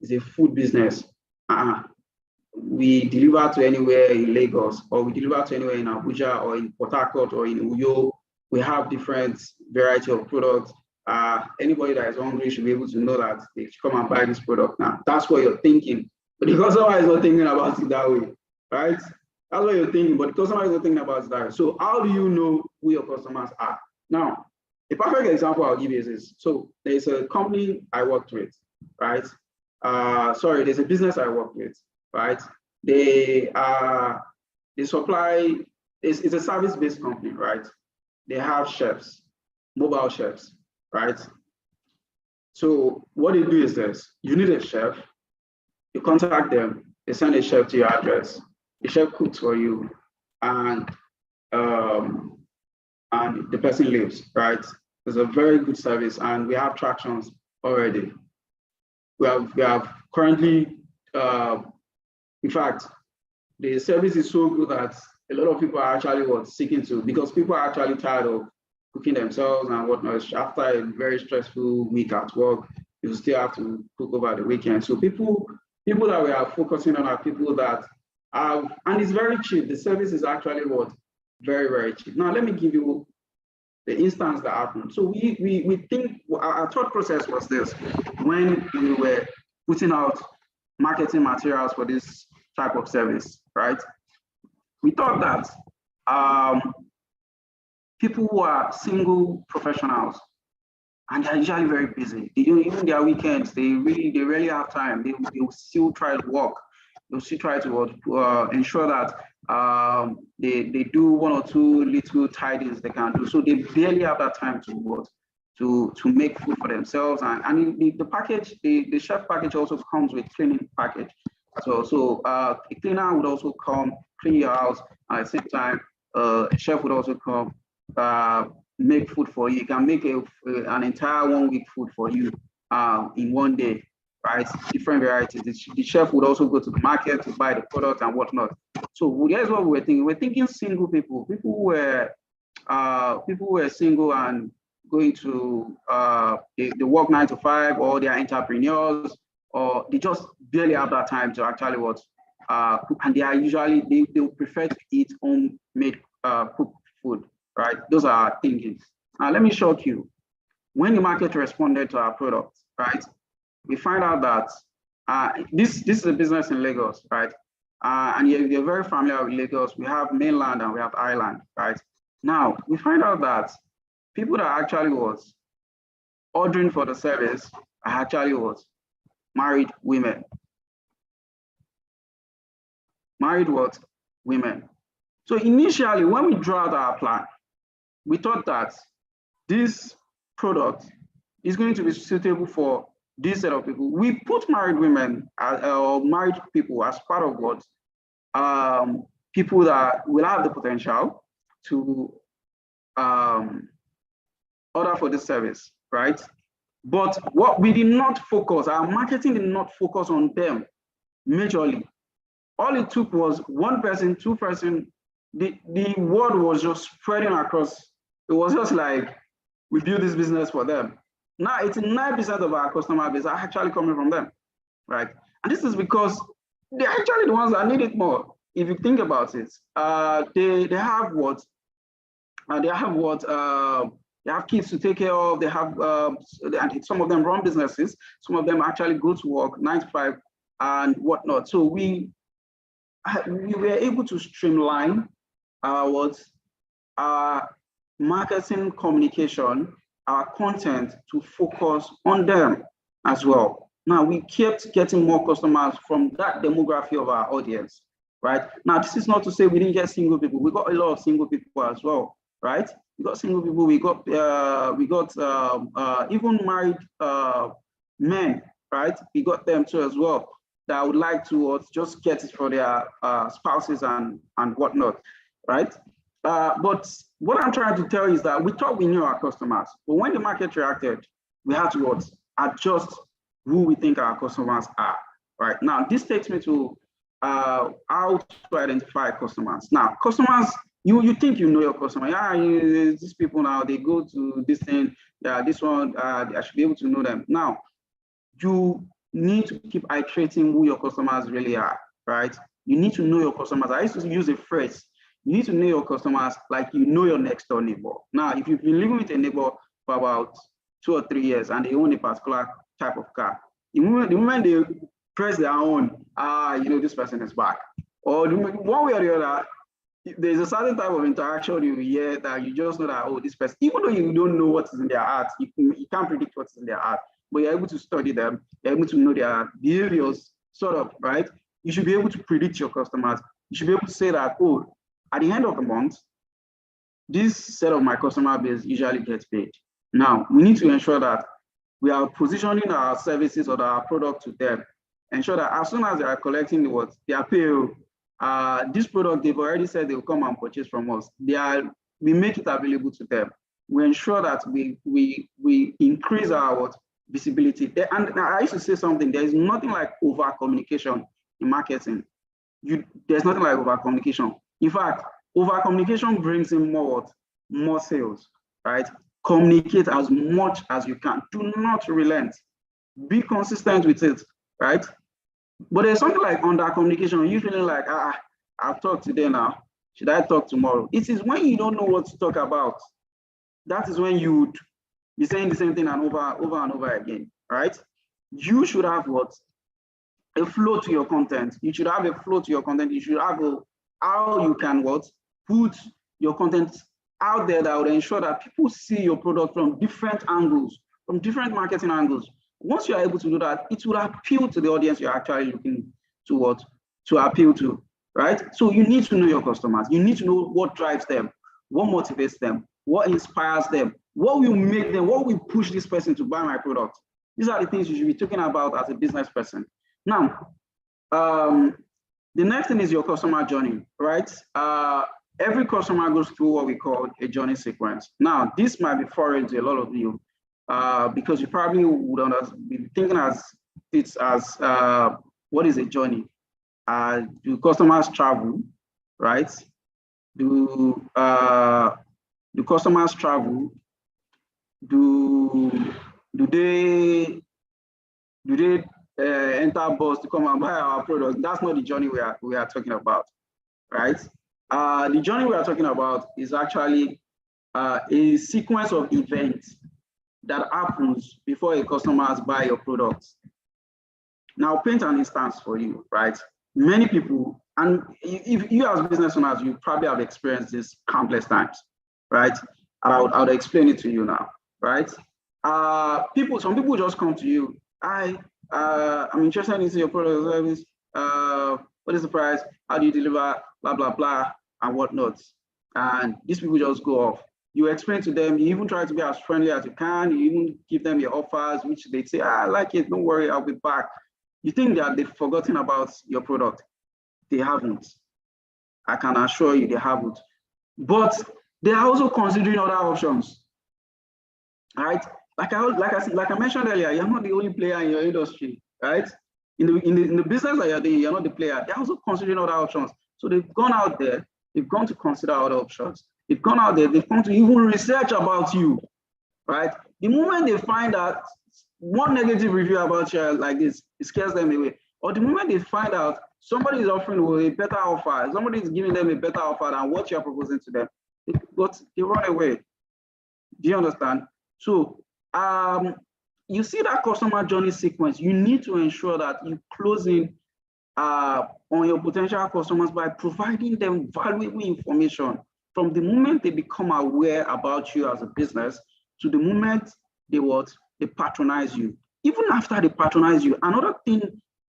It's a food business. We deliver to anywhere in Lagos, or we deliver to anywhere in Abuja, or in Port Harcourt, or in Uyo. We have different variety of products. Anybody that is hungry should be able to know that they should come and buy this product. Now, that's what you're thinking. But the customer is not thinking about it that way, right? That's what you're thinking, but the customer is not thinking about it that way. So how do you know who your customers are? Now, a perfect example I'll give you is this. So there's a company I worked with, right? There's a business I worked with, right? They supply, it's a service-based company, right? They have chefs, mobile chefs, right? So what they do is this: you need a chef, you contact them, they send a chef to your address, the chef cooks for you, and the person leaves, right? It's a very good service, and we have tractions already. We have currently, in fact, the service is so good that a lot of people are actually seeking to, because people are actually tired of cooking themselves and whatnot. After a very stressful week at work, you still have to cook over the weekend. So people that we are focusing on are people that have, and it's very cheap. The service is actually very, very cheap. Now, let me give you the instance that happened. So we think our thought process was this: when we were putting out marketing materials for this type of service, right? We thought that people who are single professionals, and they're usually very busy. Even their weekends, they rarely have time. They will still try to work. they'll still try to ensure that they do one or two little tidings they can do. So they barely have that time to make food for themselves. And the package, the chef package also comes with cleaning package. So a cleaner would also come clean your house. At the same time, a chef would also come make food for you. You can make an entire 1 week food for you in 1 day, right? Different varieties. The chef would also go to the market to buy the product and whatnot. So here's what we were thinking. We're thinking single people who were single and going to they work 9 to 5, or they are entrepreneurs, or they just barely have that time to actually cook, and they are usually they would prefer to eat homemade cooked food, right? Those are our thinking. Now let me shock you. When the market responded to our product, right, we find out that this is a business in Lagos, right? And you're very familiar with Lagos. We have mainland and we have island, right? Now we find out that people that actually ordering for the service are actually married women. Married women. So initially, when we drew out our plan, we thought that this product is going to be suitable for this set of people. We put married women or married people as part of people that will have the potential to order for this service, right? But what we did not focus, our marketing did not focus on them majorly. All it took was one person, two person. The word was just spreading across. It was just like, we build this business for them. Now 89% of our customer base are actually coming from them, right? And this is because they're actually the ones that need it more. If you think about it, they have what? They have kids to take care of. They have, and some of them run businesses. Some of them actually go to work 9 to 5 and whatnot. So we were able to streamline our marketing communication, our content, to focus on them as well. Now we kept getting more customers from that demography of our audience, right? Now this is not to say we didn't get single people. We got a lot of single people as well, right? We got single people. We got even married men, right? We got them too as well, that would like to just get it for their spouses and whatnot, right? But what I'm trying to tell you is that we thought we knew our customers, but when the market reacted, we had to adjust who we think our customers are, right? Now, this takes me to how to identify customers. Now, customers, you think you know your customer. Yeah, these people now, they go to this thing, this one, I should be able to know them. Now, you need to keep iterating who your customers really are, right? You need to know your customers. I used to use a phrase, you need to know your customers like you know your next door neighbor. Now, if you've been living with a neighbor for about 2 or 3 years and they own a particular type of car, the moment they press their own, you know this person is back. Or one way or the other, there's a certain type of interaction you hear that you just know that, oh, this person, even though you don't know what is in their heart, you can't predict what's in their heart, but you're able to study them, you're able to know their behaviors, sort of, right? You should be able to predict your customers. You should be able to say that, oh, at the end of the month, this set of my customer base usually gets paid. Now, we need to ensure that we are positioning our services or our product to them. Ensure that as soon as they are collecting their pay, this product, they've already said they'll come and purchase from us. We make it available to them. We ensure that we increase our visibility. And I used to say something, there is nothing like over communication in marketing. There's nothing like over communication. In fact, over communication brings in more sales, right? Communicate as much as you can. Do not relent. Be consistent with it, right? But there's something like under communication, you feeling like, I've talked today now, should I talk tomorrow? It is when you don't know what to talk about. That is when you would be saying the same thing and over and over again, right? You should have a flow to your content. You should have a flow to your content. You should have how you can put your content out there that would ensure that people see your product from different angles, from different marketing angles. Once you're able to do that, it will appeal to the audience you're actually looking to appeal to, right? So you need to know your customers. You need to know what drives them, what motivates them, what inspires them, what will make them, what will push this person to buy my product. These are the things you should be talking about as a business person. Now, the next thing is your customer journey, right? Every customer goes through what we call a journey sequence. Now, this might be foreign to a lot of you because you probably would be thinking as what is a journey? Do customers travel, right? Do customers travel? Do they enter bus to come and buy our product? That's not the journey we are talking about, right? The journey we are talking about is actually a sequence of events that happens before a customer buys your product. Now, paint an instance for you, right? Many people, and if you as business owners, you probably have experienced this countless times, right? And I'll explain it to you now, right? Some people just come to you. I'm interested in your product or service. What is the price? How do you deliver? Blah, blah, blah, and whatnot. And these people just go off. You explain to them, you even try to be as friendly as you can. You even give them your offers, which they say, I like it, don't worry, I'll be back. You think that they've forgotten about your product. They haven't. I can assure you they haven't. But they are also considering other options, right? Like I mentioned earlier, you're not the only player in your industry, right? In the business that you're doing, you're not the player. They're also considering other options. So they've gone out there, they've gone to consider other options. They've gone out there, they've gone to even research about you, right? The moment they find out one negative review about you like this, it scares them away. Or the moment they find out somebody is offering a better offer, somebody is giving them a better offer than what you're proposing to them, they run away. Do you understand? So you see that customer journey sequence, you need to ensure that you close in on your potential customers by providing them valuable information from the moment they become aware about you as a business to the moment they patronize you. Even after they patronize you, another thing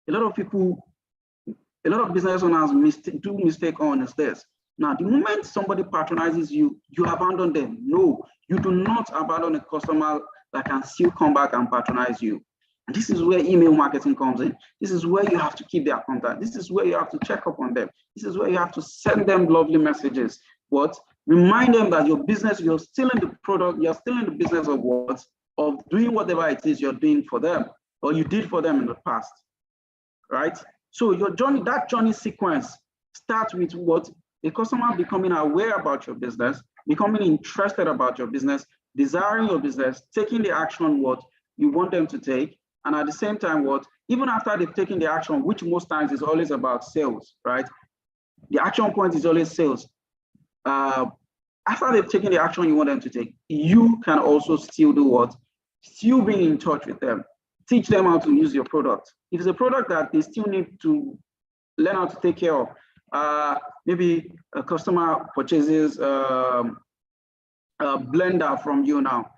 a lot of business owners do mistake on is this. Now, the moment somebody patronizes you, you abandon them. No, you do not abandon a customer that can still come back and patronize you. And this is where email marketing comes in. This is where you have to keep their contact. This is where you have to check up on them. This is where you have to send them lovely messages. Remind them that your business, you're still in the product, you're still in the business of of doing whatever it is you're doing for them or you did for them in the past, right? So your journey, that journey sequence starts with a customer becoming aware about your business, becoming interested about your business, desiring your business, taking the action you want them to take, and at the same time even after they've taken the action, which most times is always about sales, right? The action point is always sales. After they've taken the action you want them to take, you can also still do still be in touch with them, teach them how to use your product. If it's a product that they still need to learn how to take care of, maybe a customer purchases a blender from you now,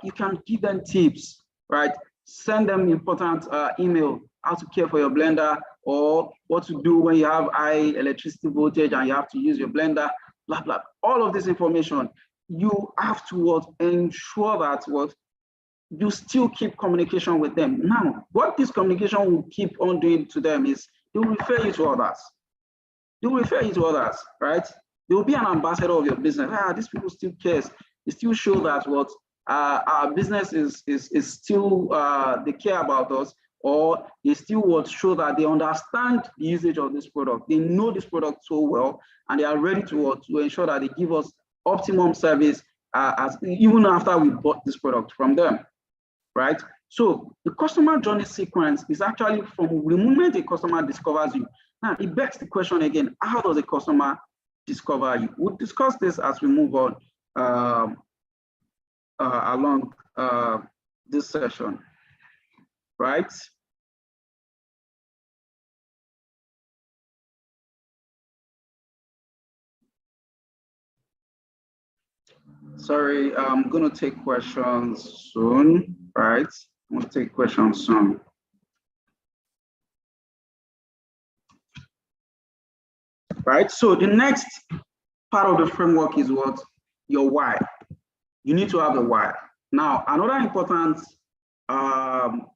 you can give them tips, right? Send them important email, how to care for your blender or what to do when you have high electricity voltage and you have to use your blender, blah, blah. All of this information, you have to ensure that you still keep communication with them. Now, what this communication will keep on doing to them is they will refer you to others. They will refer you to others, right? They will be an ambassador of your business. These people still care. They still show that our business is still, they care about us, or they still show that they understand the usage of this product. They know this product so well, and they are ready to ensure that they give us optimum service even after we bought this product from them, right? So the customer journey sequence is actually from the moment a customer discovers you. Now, it begs the question again, how does a customer discover you? We'll discuss this as we move on along this session, right? Sorry, I'm going to take questions soon, right? I'm going to take questions soon. right? So the next part of the framework is what? Your why. You need to have a why. Now, another important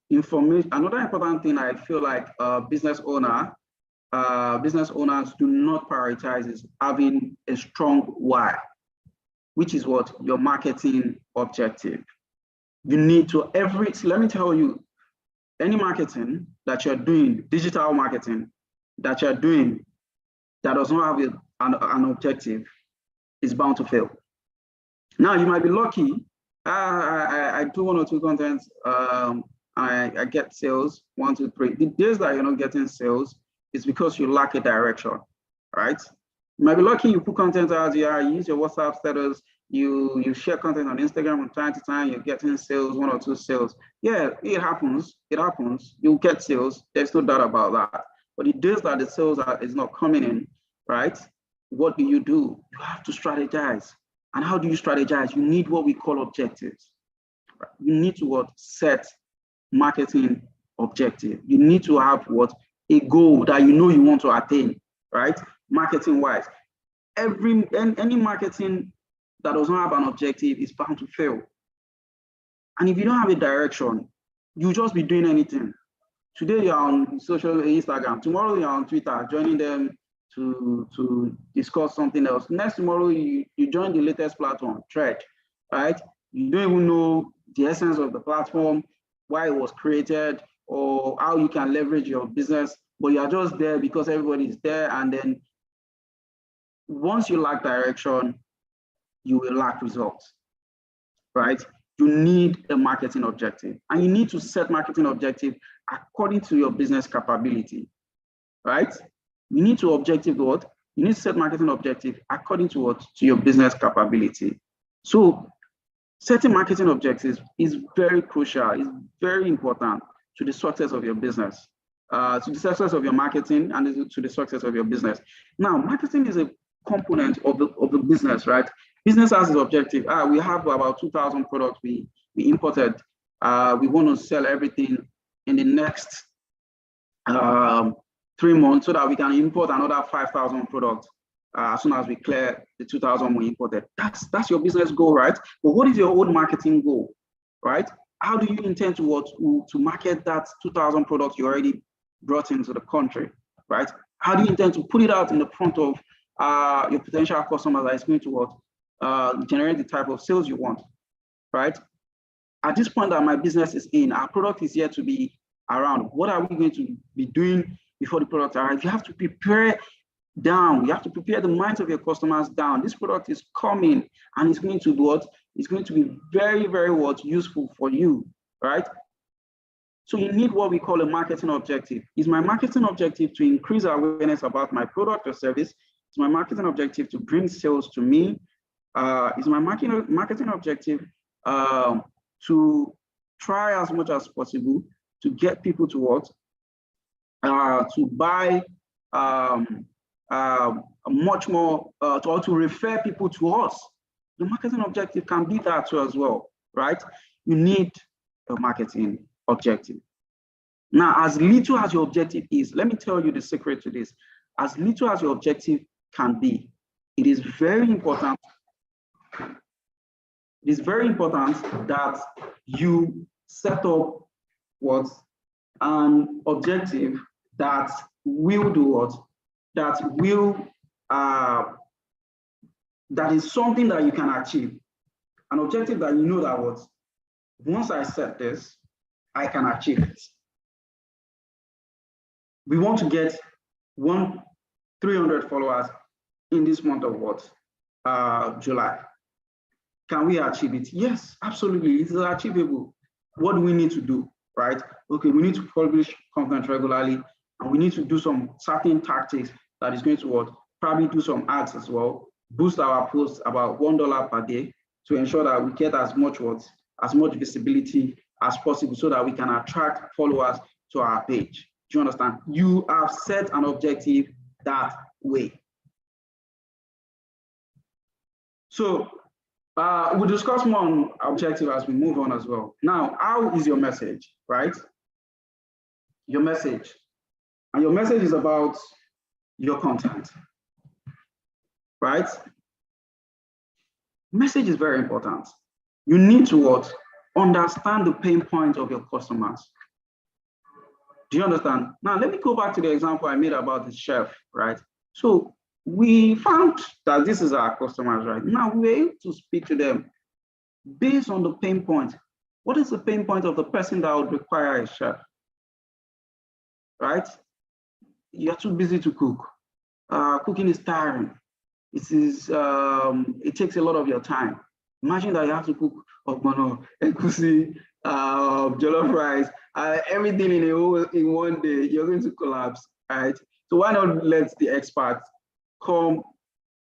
information, another important thing I feel like business owners do not prioritize is having a strong why, which is what? Your marketing objective. You need to let me tell you, any marketing that you're doing, digital marketing that you're doing that does not have an objective is bound to fail. Now, you might be lucky. I do 1 or 2 contents. I get sales, 1, 2, 3. The days that you're not getting sales is because you lack a direction, right? You might be lucky, you put content out, you use your WhatsApp status, you share content on Instagram from time to time, you're getting sales, 1 or 2 sales. Yeah, it happens. You'll get sales. There's no doubt about that. But the days that the sales is not coming in, right? What do? You have to strategize. And how do you strategize? You need what we call objectives. Right? You need to set marketing objective. You need to have a goal that you know you want to attain, right? Marketing wise, any marketing that does not have an objective is bound to fail. And if you don't have a direction, you'll just be doing anything. Today you're on social Instagram, tomorrow you're on Twitter, joining them to discuss something else. Next tomorrow you join the latest platform, Thread, right? You don't even know the essence of the platform, why it was created, or how you can leverage your business, but you are just there because everybody is there. And then once you lack direction, you will lack results, right? You need a marketing objective, and you need to set marketing objective according to your business capability, right? You need to You need to set marketing objective according to to your business capability. So setting marketing objectives is very crucial, is very important to the success of your business, to the success of your marketing, and to the success of your business. Now, marketing is a component of the business, right? Business has its objective. We have about 2,000 products we imported. We want to sell everything in the next 3 months so that we can import another 5,000 products as soon as we clear the 2,000 we imported. That's your business goal, right? But what is your own marketing goal, right? How do you intend to market that 2,000 products you already brought into the country, right? How do you intend to put it out in the front of your potential customers that is going to generate the type of sales you want, right? At this point that my business is in, our product is yet to be around. What are we going to be doing before the product arrives? You have to prepare down. You have to prepare the minds of your customers down. This product is coming, and it's going to do what? It's going to be very, very useful for you, right? So you need what we call a marketing objective. Is my marketing objective to increase awareness about my product or service? Is my marketing objective to bring sales to me? Is my marketing objective to try as much as possible to get people to to buy much more, or to refer people to us? The marketing objective can be that too as well, right? You need a marketing objective. Now, as little as your objective is, let me tell you the secret to this. As little as your objective can be, it is very important. It is very important that you set up an objective that will do what? That will that is something that you can achieve. An objective that you know that once I set this, I can achieve it. We want to get 300 followers in this month of July. Can we achieve it? Yes, absolutely. It is achievable. What do we need to do, right? Okay, we need to publish content regularly, and we need to do some certain tactics that is going to probably do some ads as well, boost our posts about $1 per day to ensure that we get as much visibility as possible so that we can attract followers to our page. Do you understand? You have set an objective that way. So we'll discuss more on objective as we move on as well. Now, how is your message, right? Your message. And your message is about your content. right? Message is very important. You need to what? Understand the pain points of your customers. Do you understand? Now, let me go back to the example I made about the chef, right? So we found that this is our customers, right? Now we're able to speak to them based on the pain point. What is the pain point of the person that would require a chef, right? You're too busy to cook. Cooking is tiring. It takes a lot of your time. Imagine that you have to cook ogbono, egusi, jollof rice, everything in one day. You're going to collapse, right? So why not let the experts come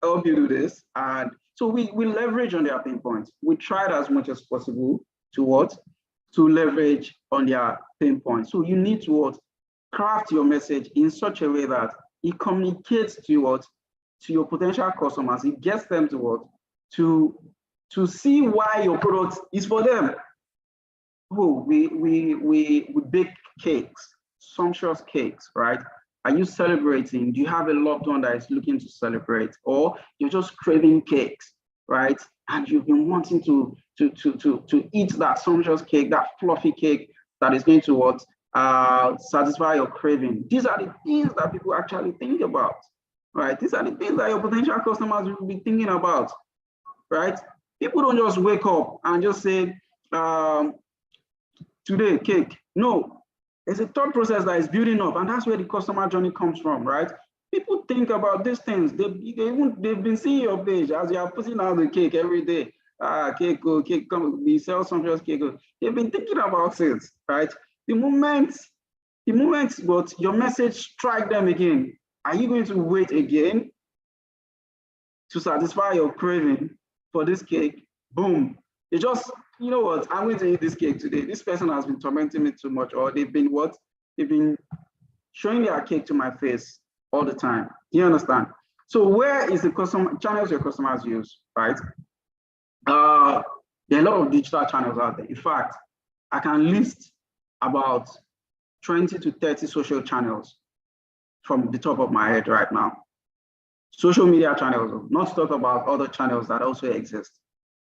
help you do this? And so we leverage on their pain points. We tried as much as possible to what? To leverage on their pain points. So you need to what? Craft your message in such a way that it communicates to what? To your potential customers. It gets them to what? To see why your product is for them. Oh, we bake cakes, sumptuous cakes, right? Are you celebrating? Do you have a loved one that is looking to celebrate, or you're just craving cakes, right? And you've been wanting to eat that sumptuous cake, that fluffy cake that is going to what? Satisfy your craving. These are the things that people actually think about, right? These are the things that your potential customers will be thinking about, right? People don't just wake up and just say, today, cake. No, there's a thought process that is building up, and that's where the customer journey comes from, right? People think about these things. They've been seeing your page as you are putting out the cake every day. Cake, cake, come, we sell some just cake. They've been thinking about it, right? The moment, but your message strike them again. Are you going to wait again to satisfy your craving for this cake? Boom. They just, you know what, I'm going to eat this cake today. This person has been tormenting me too much, or they've been what? They've been showing their cake to my face all the time. Do you understand? So where is the customer channels your customers use, right? There are a lot of digital channels out there. In fact, I can list about 20 to 30 social channels from the top of my head right now. Social media channels, not to talk about other channels that also exist.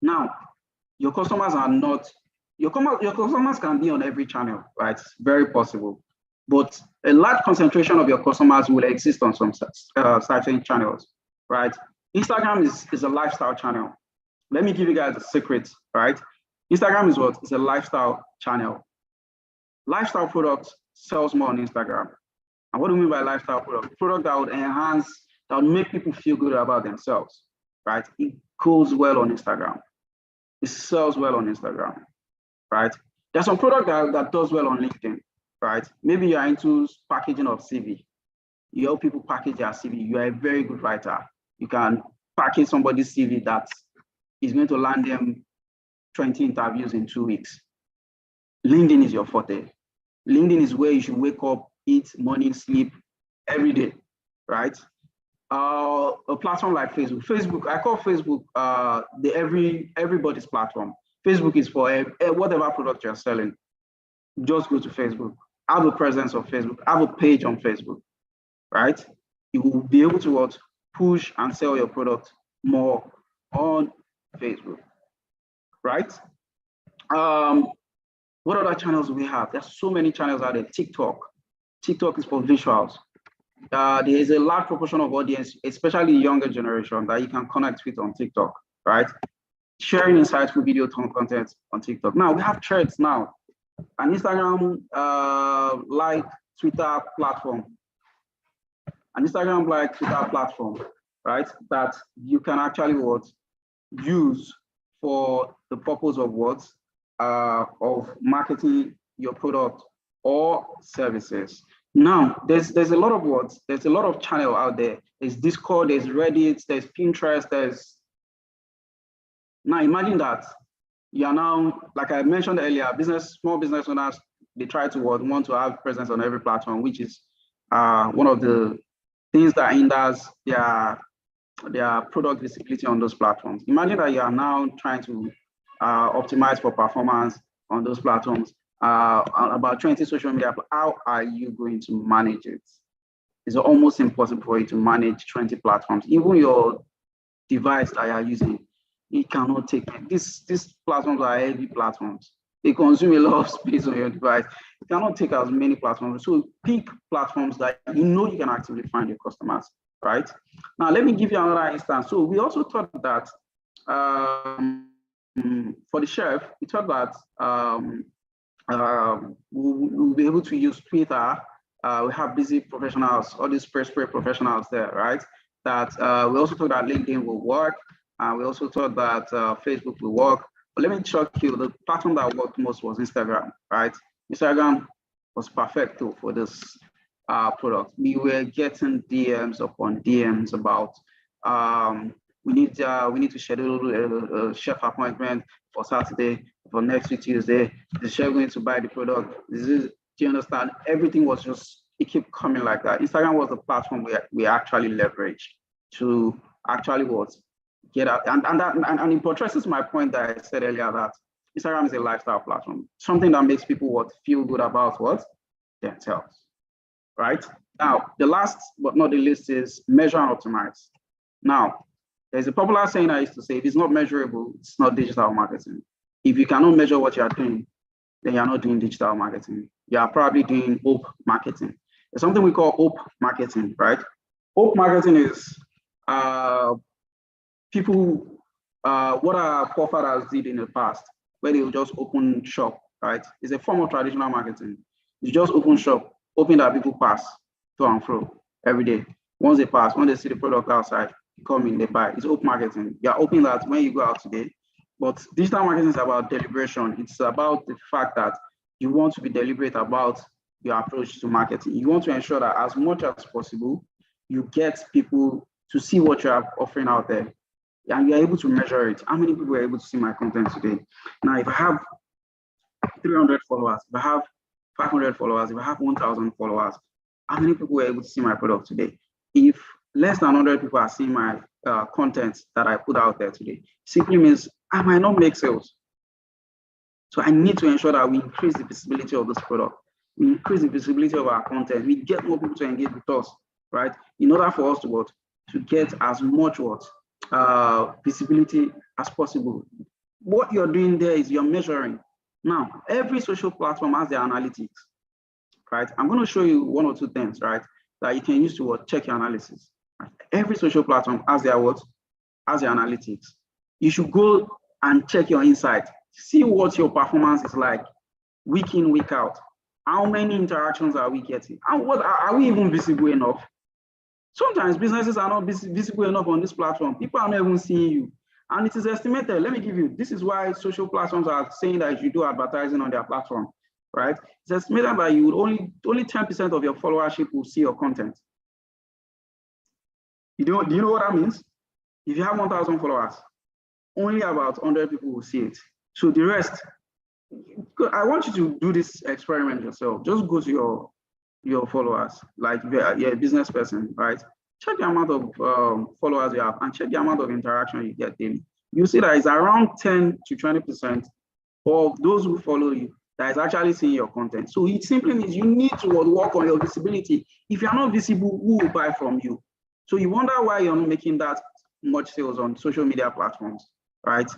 Now, your customers are not, your customers can be on every channel, right? It's very possible. But a large concentration of your customers will exist on some certain channels, right? Instagram is a lifestyle channel. Let me give you guys a secret, right? Instagram is what? It's a lifestyle channel. Lifestyle products sells more on Instagram. And what do we mean by lifestyle product? Product that would enhance, that would make people feel good about themselves, right? It goes well on Instagram. It sells well on Instagram, right? There's some product that does well on LinkedIn, right? Maybe you're into packaging of CV. You help people package their CV. You are a very good writer. You can package somebody's CV that is going to land them 20 interviews in 2 weeks. LinkedIn is your forte. LinkedIn is where you should wake up, eat, morning, sleep every day, right? A platform like Facebook. I call Facebook everybody's platform. Facebook is for whatever product you're selling. Just go to Facebook. Have a presence on Facebook. Have a page on Facebook, right? You will be able to what? Push and sell your product more on Facebook, right? What other channels do we have? There's so many channels out there. TikTok. TikTok is for visuals. There is a large proportion of audience, especially younger generation, that you can connect with on TikTok, right? Sharing insightful video content on TikTok. Now we have threads now, an Instagram like Twitter platform, right? That you can actually what? Use for the purpose of what? Of marketing your product or services. Now, there's a lot of what? There's a lot of channel out there. There's Discord, there's Reddit, there's Pinterest, now imagine that you are now, like I mentioned earlier, small business owners, they try to want to have presence on every platform, which is one of the things that hinders their product visibility on those platforms. Imagine that you are now trying to optimize for performance on those platforms. About 20 social media, how are you going to manage it? It's almost impossible for you to manage 20 platforms. Even your device that you are using. It cannot take it. These platforms are heavy platforms. They consume a lot of space on your device. It cannot take as many platforms. So pick platforms that you know you can actively find your customers, right? Now, let me give you another instance. So we also thought that for the chef, we thought that we'll be able to use Twitter. We have busy professionals, all these spray professionals there, right? That we also thought that LinkedIn will work. We also thought that Facebook will work. But let me shock you, the platform that worked most was Instagram, right? Instagram was perfect too for this product. We were getting DMs upon DMs about we need to schedule a chef appointment for Saturday, for next week Tuesday. The chef going to buy the product. Do you understand? Everything was just, it kept coming like that. Instagram was the platform we actually leveraged to actually get out. And it buttresses my point that I said earlier that Instagram is a lifestyle platform, something that makes people feel good about themselves, right? Now, the last but not the least is measure and optimize. Now, there's a popular saying I used to say, if it's not measurable, it's not digital marketing. If you cannot measure what you're doing, then you're not doing digital marketing. You are probably doing hope marketing. There's something we call hope marketing, right? Hope marketing is people, what our forefathers did in the past, where they would just open shop, right? It's a form of traditional marketing. You just open shop, hoping that people pass to and fro every day. Once they pass, when they see the product outside, they come in, they buy. It's hope marketing. You're hoping that when you go out today, but digital marketing is about deliberation. It's about the fact that you want to be deliberate about your approach to marketing. You want to ensure that as much as possible, you get people to see what you're offering out there, and you're able to measure it. How many people are able to see my content today? Now, if I have 300 followers, if I have 500 followers, if I have 1,000 followers, how many people were able to see my product today? If less than 100 people are seeing my content that I put out there today, simply means I might not make sales. So I need to ensure that we increase the visibility of this product. We increase the visibility of our content. We get more people to engage with us, right? In order for us to get as much visibility as possible. What you're doing there is you're measuring. Now, every social platform has their analytics, right? I'm going to show you one or two things, right, that you can use to check your analysis. Right? Every social platform has their analytics. You should go and check your insight. See what your performance is like week in, week out. How many interactions are we getting? And what are we even visible enough? Sometimes businesses are not visible enough on this platform. People are not even seeing you. And it is estimated, let me give you, this is why social platforms are saying that you do advertising on their platform, right? It's estimated that you would only 10% of your followership will see your content. Do you know what that means? If you have 1,000 followers, only about 100 people will see it. So the rest, I want you to do this experiment yourself. Just go to your followers, like you're a business person, right? Check the amount of followers you have and check the amount of interaction you get daily. You see that it's around 10 to 20% of those who follow you that is actually seeing your content. So it simply means you need to work on your visibility. If you're not visible, who will buy from you? So you wonder why you're not making that much sales on social media platforms, right?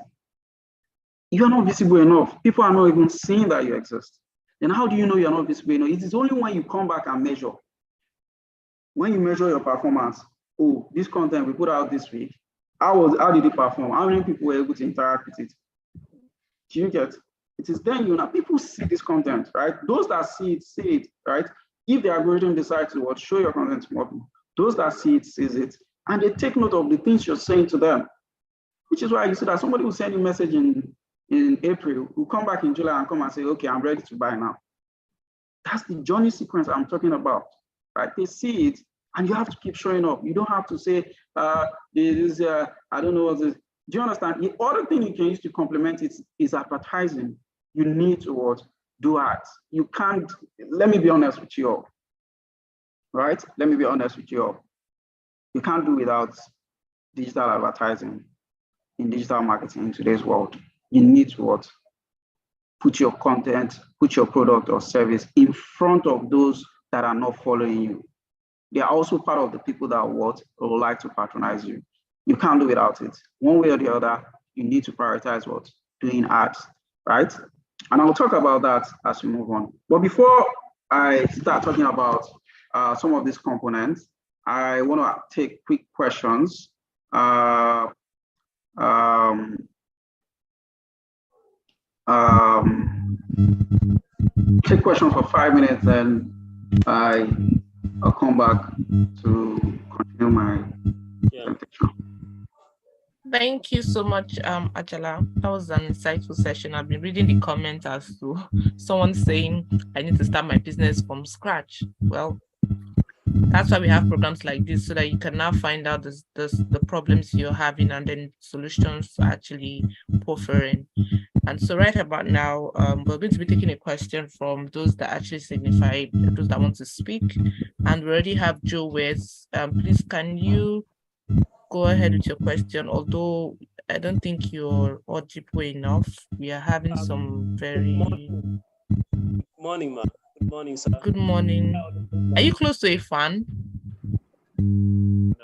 You're not visible enough. People are not even seeing that you exist. Then how do you know you're not visible enough? It is only when you come back and measure. When you measure your performance, oh, this content we put out this week, how did it perform? How many people were able to interact with it? Do you get? It is then people see this content, right? Those that see it, right? If the algorithm decides to show your content to more people, those that see it, sees it, and they take note of the things you're saying to them, which is why you see that somebody will send you a message in April, will come back in July and come and say, okay, I'm ready to buy now. That's the journey sequence I'm talking about, right? They see it, and you have to keep showing up. You don't have to say, I don't know what this. Do you understand? The other thing you can use to complement it is advertising. You need to do ads. You can't, let me be honest with you all, right? Let me be honest with you all. You can't do without digital advertising in digital marketing in today's world. You need to put your content, put your product or service in front of those that are not following you. They are also part of the people that would like to patronize you. you can't do without it. One way or the other, you need to prioritize what? Doing ads, right? And I'll talk about that as we move on. But before I start talking about some of these components, I want to take quick questions. Take questions for 5 minutes, and I'll come back to continue my presentation. Thank you so much, Ajala. That was an insightful session. I've been reading the comments as to someone saying I need to start my business from scratch. Well, that's why we have programs like this, so that you can now find out the problems you're having and then solutions to actually preferring. And so right about now, we're going to be taking a question from those that actually signify, those that want to speak. And we already have Joe West. Please, can you go ahead with your question? Although I don't think you're audible enough. We are having some very... Good morning, ma'am. Good morning, sir. Good morning. Are you close to a fan? No.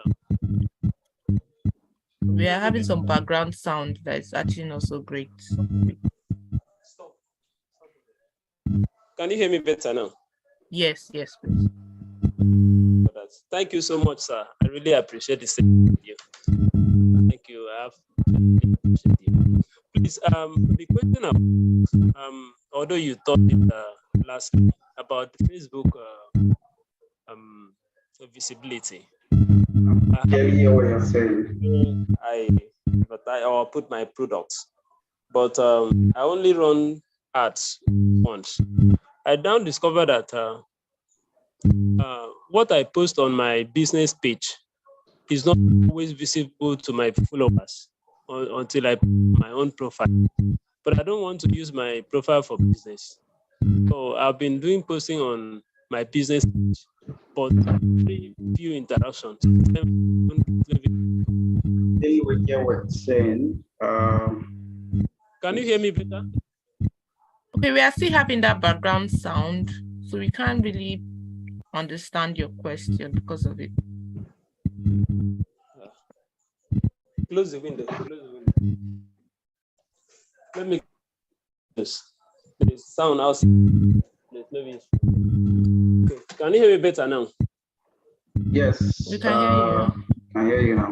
We are having some background sound that is actually not so great. Stop. Can you hear me better now? Yes, please. Thank you so much, sir. I really appreciate this with you. Thank you. I have appreciate you. Please, the question although you thought it last week about Facebook visibility. I hear what you're saying. I put my products, but I only run ads once. I now discovered that what I post on my business page is not always visible to my followers until I put my own profile. But I don't want to use my profile for business. So I've been doing posting on my business page, but very few interactions. They will hear what you're saying. Can you hear me better? Okay, we are still having that background sound, so we can't really understand your question because of it. Close the window. Let me this. There is sound outside. There's no issue. Okay. Can you hear me better now? Yes. We can hear you. I hear you now.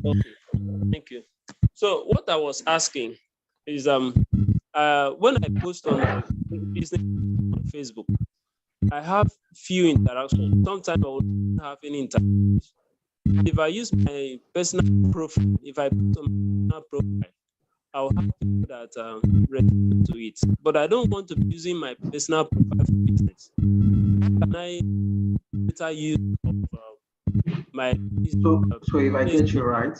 Okay. Thank you. So what I was asking is when I post on my business on Facebook, I have few interactions. Sometimes I won't have any interactions. If I use my personal profile, if I put on my profile, I'll have people that respond to it. But I don't want to be using my personal profile for business. Can I better use my business? So if I get you right,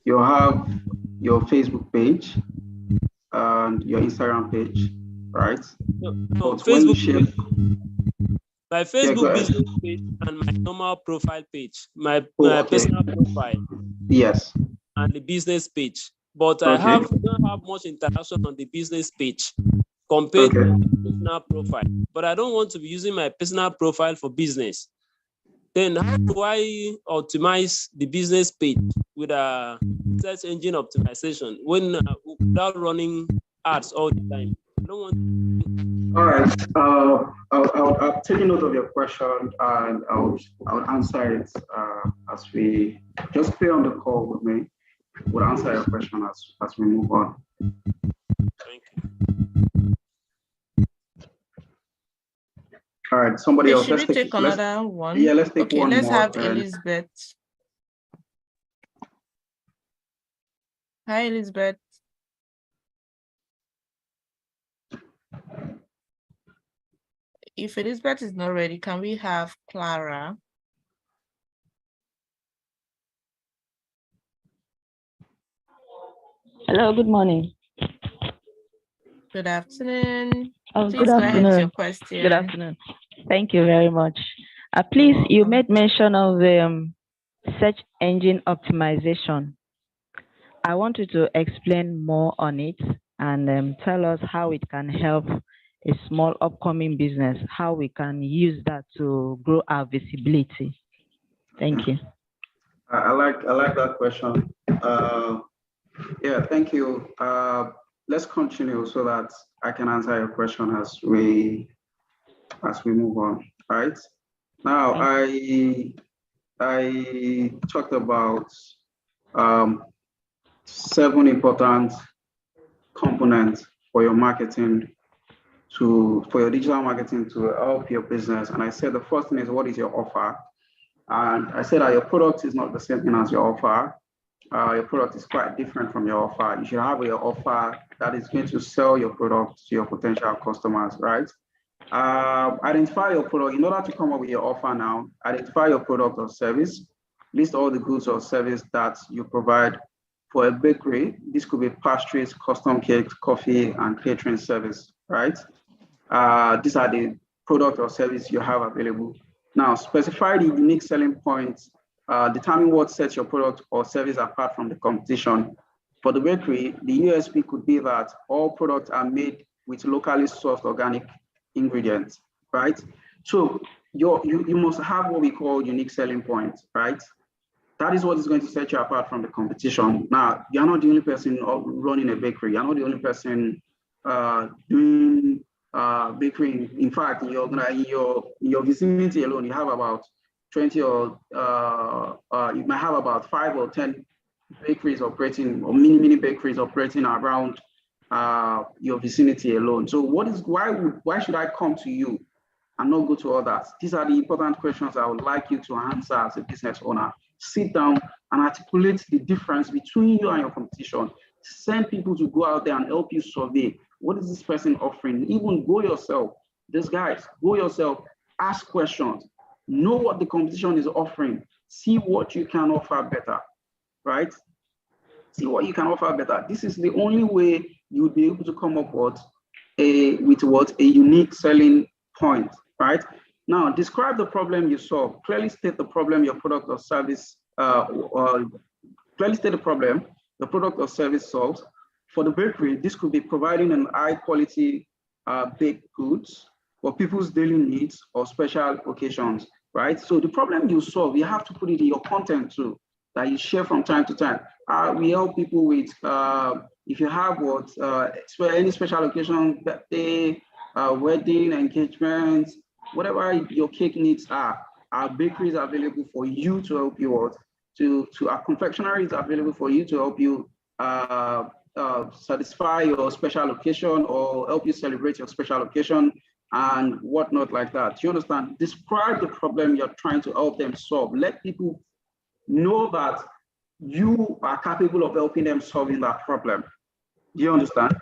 you'll have your Facebook page and your Instagram page, right? No, Facebook. My Facebook business page and my normal profile page, my personal profile. Yes. And the business page. But I don't have much interaction on the business page compared to my personal profile. But I don't want to be using my personal profile for business. Then how do I optimize the business page with a search engine optimization without running ads all the time? I don't want. All right. I'll take note of your question and I'll answer it as we just stay on the call with me. We'll answer your question as we move on. Thank you. All right. Somebody else. Should we take another one? Yeah, let's take one more. Let's have Elizabeth. Hi, Elizabeth. If Elizabeth is not ready, can we have Clara? Hello, good morning. Good afternoon. Oh, Please good go ahead with afternoon. your question. Good afternoon. Thank you very much. Please, you made mention of search engine optimization. I want you to explain more on it and tell us how it can help a small upcoming business, how we can use that to grow our visibility. Thank you. I like that question. Yeah, thank you. Let's continue so that I can answer your question as we move on. Right now, I talked about 7 important components for your marketing for your digital marketing to help your business. And I said the first thing is, what is your offer? And I said that your product is not the same thing as your offer. Your product is quite different from your offer. You should have your offer that is going to sell your product to your potential customers, right? Identify your product. In order to come up with your offer now, identify your product or service. List all the goods or service that you provide. For a bakery, this could be pastries, custom cakes, coffee, and catering service, right? These are the product or service you have available. Now, specify the unique selling points. Determine what sets your product or service apart from the competition. For the bakery, the USP could be that all products are made with locally sourced organic ingredients, right? So you must have what we call unique selling points, right? That is what is going to set you apart from the competition. Now, you're not the only person running a bakery. You're not the only person doing bakery. In fact, in your vicinity alone, you have about 20 or you might have about 5 or 10 bakeries operating, or mini bakeries operating around your vicinity alone. So why should I come to you and not go to others? These are the important questions I would like you to answer as a business owner. Sit down and articulate the difference between you and your competition. Send people to go out there and help you survey. What is this person offering? Even go yourself. These guys, go yourself, ask questions, know what the competition is offering, see what you can offer better, right? See what you can offer better. This is the only way you would be able to come up with a unique selling point, right? Now, describe the problem you solve. Clearly state the problem your product or service, clearly state the problem the product or service solves. For the bakery, this could be providing an high quality baked goods for people's daily needs or special occasions, right? So the problem you solve, you have to put it in your content too, that you share from time to time. We help people with, if you have any special occasion, birthday, wedding, engagement, whatever your cake needs are, our bakery is available for you to help you out. Our confectionery is available for you to help you satisfy your special occasion or help you celebrate your special occasion and whatnot like that. You understand? Describe the problem you're trying to help them solve. Let people know that you are capable of helping them solving that problem. Do you understand?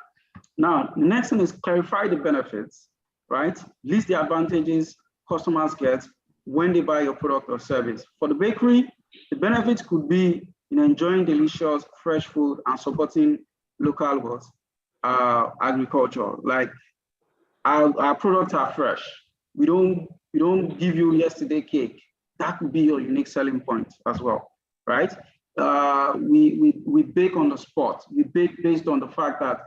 Now, the next thing is clarify the benefits, right? List the advantages customers get when they buy your product or service. For the bakery, the benefits could be enjoying delicious, fresh food and supporting local agriculture. Like our products are fresh. We don't give you yesterday cake. That could be your unique selling point as well, right? We bake on the spot. We bake based on the fact that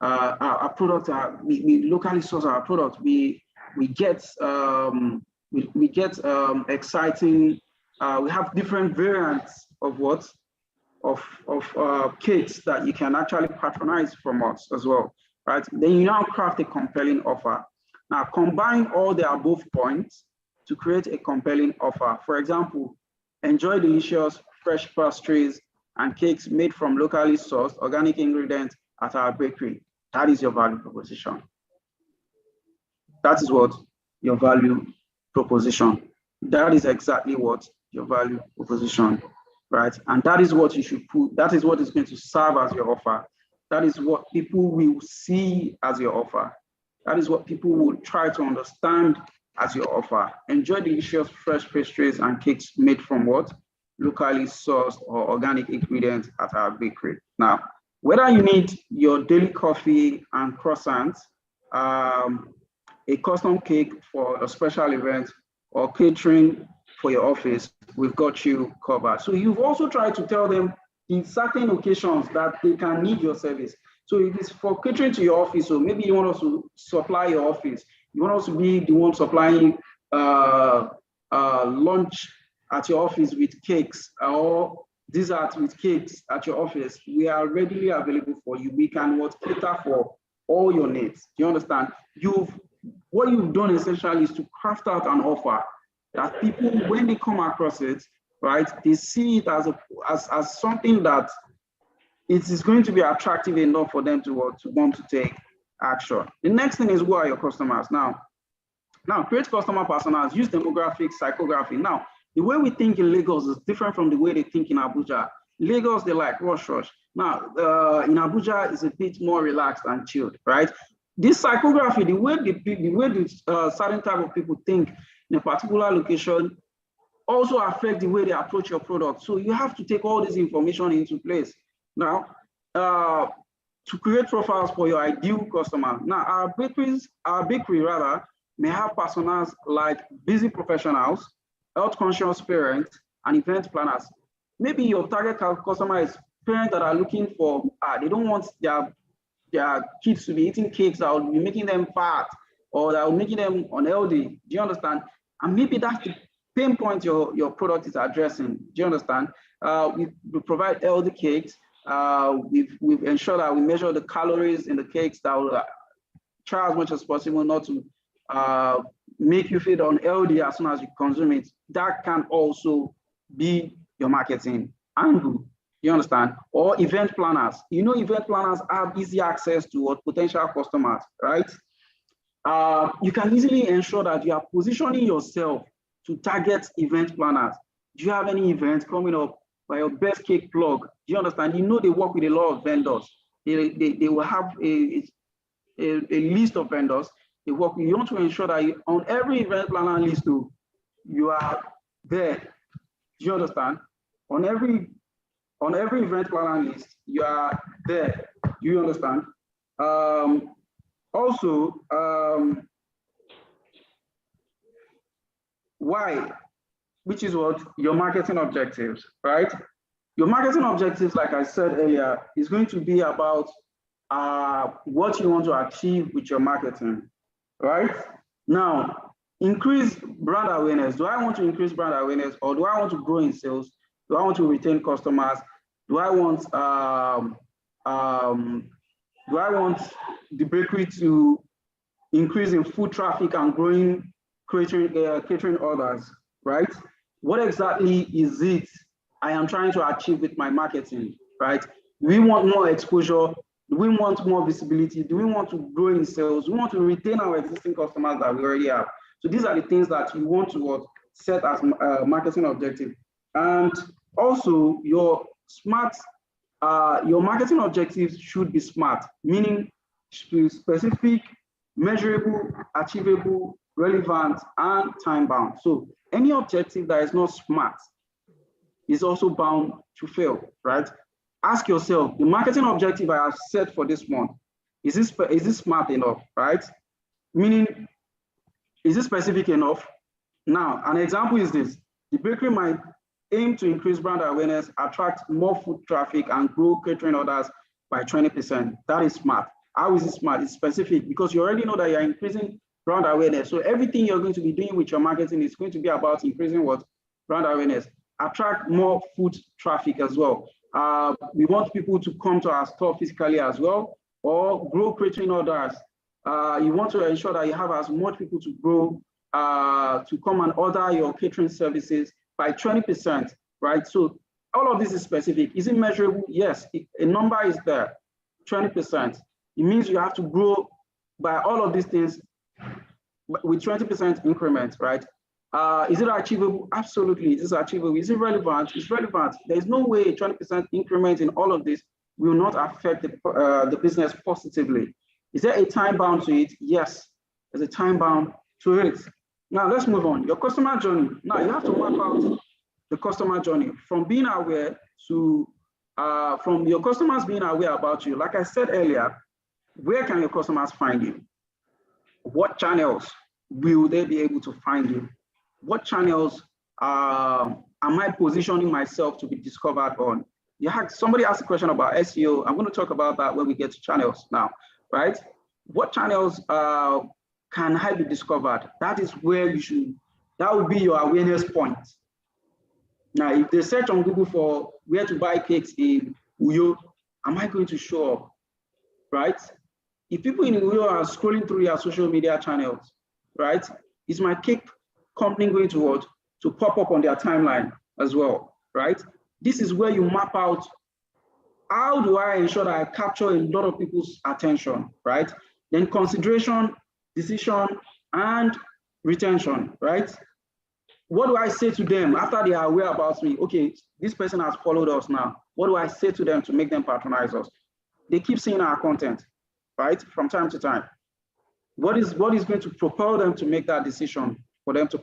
our products are, we locally source our products. We get exciting. We have different variants of cakes that you can actually patronize from us as well, right? Then you now craft a compelling offer. Now combine all the above points to create a compelling offer. For example, enjoy delicious fresh pastries and cakes made from locally sourced organic ingredients at our bakery. That is your value proposition. That is what your value proposition. That is exactly what your value proposition, right? And that is what you should put, that is what is going to serve as your offer. That is what people will see as your offer. That is what people will try to understand as your offer. Enjoy delicious fresh pastries and cakes made from what? Locally sourced or organic ingredients at our bakery. Now, whether you need your daily coffee and croissants, a custom cake for a special event, or catering for your office, we've got you covered. So you've also tried to tell them in certain occasions that they can need your service. So if it's for catering to your office, so maybe you want us to supply your office, you want us to be the one supplying lunch at your office with cakes or dessert with cakes at your office, we are readily available for you. We can cater for all your needs. Do you understand? What you've done essentially is to craft out an offer that people, when they come across it, right, they see it as something that it is going to be attractive enough for them to want to take action. The next thing is, who are your customers? Now create customer personas, use demographics, psychography. Now, the way we think in Lagos is different from the way they think in Abuja. Lagos, they like rush. Now, in Abuja, is a bit more relaxed and chilled, right? This psychography, the way the certain type of people think in a particular location also affect the way they approach your product. So you have to take all this information into place. Now, to create profiles for your ideal customer. Now, our bakery may have personas like busy professionals, health-conscious parents, and event planners. Maybe your target customer is parents that are looking for, they don't want their kids to be eating cakes that will be making them fat or that will be making them unhealthy. Do you understand? And maybe that's the pain point your product is addressing. Do you understand? We provide healthy cakes. We've ensured that we measure the calories in the cakes that will try as much as possible not to make you feel unhealthy as soon as you consume it. That can also be your marketing angle. You understand? Or event planners. You know, event planners have easy access to potential customers, right? You can easily ensure that you are positioning yourself to target event planners. Do you have any events coming up by your best cake plug? Do you understand? You know they work with a lot of vendors. They will have a list of vendors. They work. You want to ensure that on every event planner list, you are there. Do you understand? On every event planner list, you are there. Do you understand? Also, why? Which is what your marketing objectives, right? Your marketing objectives, like I said earlier, is going to be about what you want to achieve with your marketing, right? Now, increase brand awareness. Do I want to increase brand awareness, or do I want to grow in sales? Do I want to retain customers? Do I want the bakery to increase in foot traffic and growing catering orders, right? What exactly is it I am trying to achieve with my marketing, right? Do we want more exposure? Do we want more visibility? Do we want to grow in sales? Do we want to retain our existing customers that we already have? So these are the things that you want to set as marketing objective. And also your marketing objectives should be SMART, meaning specific, measurable, achievable, relevant, and time-bound. So any objective that is not SMART is also bound to fail, right? Ask yourself, the marketing objective I have set for this month, is this SMART enough, right? Meaning, is it specific enough? Now, an example is this. The bakery might aim to increase brand awareness, attract more foot traffic, and grow catering orders by 20%. That is SMART. How is it SMART? It's specific because you already know that you're increasing brand awareness. So everything you're going to be doing with your marketing is going to be about increasing what? Brand awareness. Attract more foot traffic as well. We want people to come to our store physically as well, or grow catering orders. You want to ensure that you have as much people to grow, to come and order your catering services by 20%, right? So all of this is specific. Is it measurable? Yes, a number is there, 20%. It means you have to grow by all of these things with 20% increments, right? Is it achievable? Absolutely, it is achievable. Is it relevant? It's relevant. There's no way a 20% increment in all of this will not affect the business positively. Is there a time bound to it? Yes, there's a time bound to it. Now let's move on. Your customer journey. Now you have to map out the customer journey from being aware to, from your customers being aware about you. Like I said earlier, where can your customers find you? What channels will they be able to find you? What channels am I positioning myself to be discovered on? Somebody asked a question about SEO. I'm going to talk about that when we get to channels now, right? What channels can I be discovered? That is where you should, that would be your awareness point. Now, if they search on Google for where to buy cakes in Uyo, am I going to show up, right? If people in Uyo are scrolling through your social media channels, right, is my cake company going to what? To pop up on their timeline as well, right? This is where you map out, how do I ensure that I capture a lot of people's attention, right? Then consideration, decision, and retention, right? What do I say to them after they are aware about me? Okay, this person has followed us now. What do I say to them to make them patronize us? They keep seeing our content, right, from time to time. What is going to propel them to make that decision for them to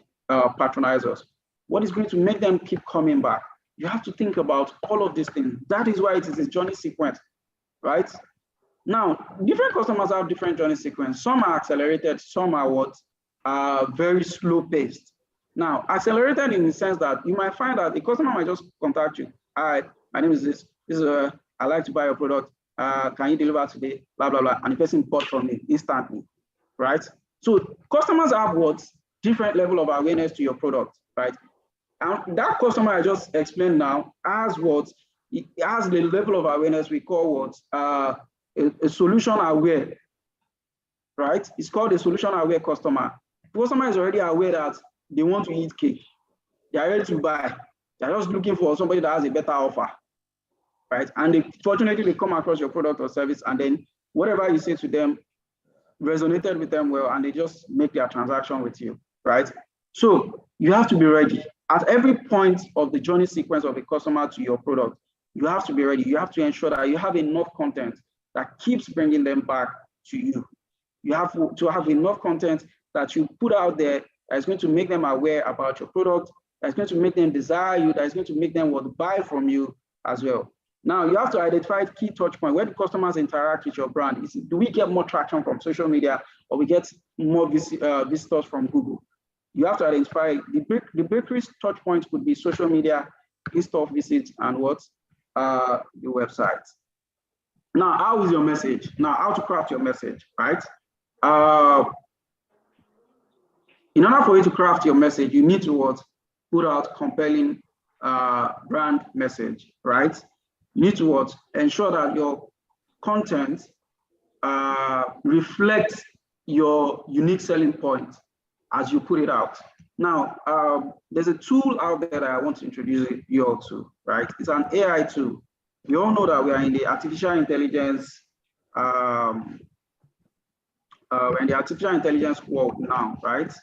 patronize us? What is going to make them keep coming back? You have to think about all of these things. That is why it is a journey sequence, right? Now, different customers have different journey sequence. Some are accelerated, some are what? Very slow paced. Now, accelerated in the sense that you might find that a customer might just contact you. Hi, my name is this. I like to buy your product. Can you deliver today? Blah, blah, blah. And the person bought from me instantly, right? So customers have what? Different level of awareness to your product, right? And that customer I just explained now has what? It has the level of awareness we call what? A solution aware, right? It's called a solution aware customer. The customer is already aware that they want to eat cake. They are ready to buy. They're just looking for somebody that has a better offer, right? And fortunately, they come across your product or service, and then whatever you say to them resonated with them well, and they just make their transaction with you, right? So you have to be ready. At every point of the journey sequence of a customer to your product, you have to be ready. You have to ensure that you have enough content that keeps bringing them back to you. You have to have enough content that you put out there that's going to make them aware about your product, that's going to make them desire you, that's going to make them want to buy from you as well. Now, you have to identify key touch points where the customers interact with your brand. Do we get more traction from social media, or we get more visitors from Google? You have to identify the bakery's touch points could be social media, in-store visits, and what? The website. Now, how is your message? Now, how to craft your message, right? In order for you to craft your message, you need to what? Put out compelling brand message, right? You need to what? Ensure that your content reflects your unique selling point as you put it out. Now, there's a tool out there that I want to introduce you all to, right? It's an AI tool. We all know that we are in the artificial intelligence, we're in the artificial intelligence world now, right?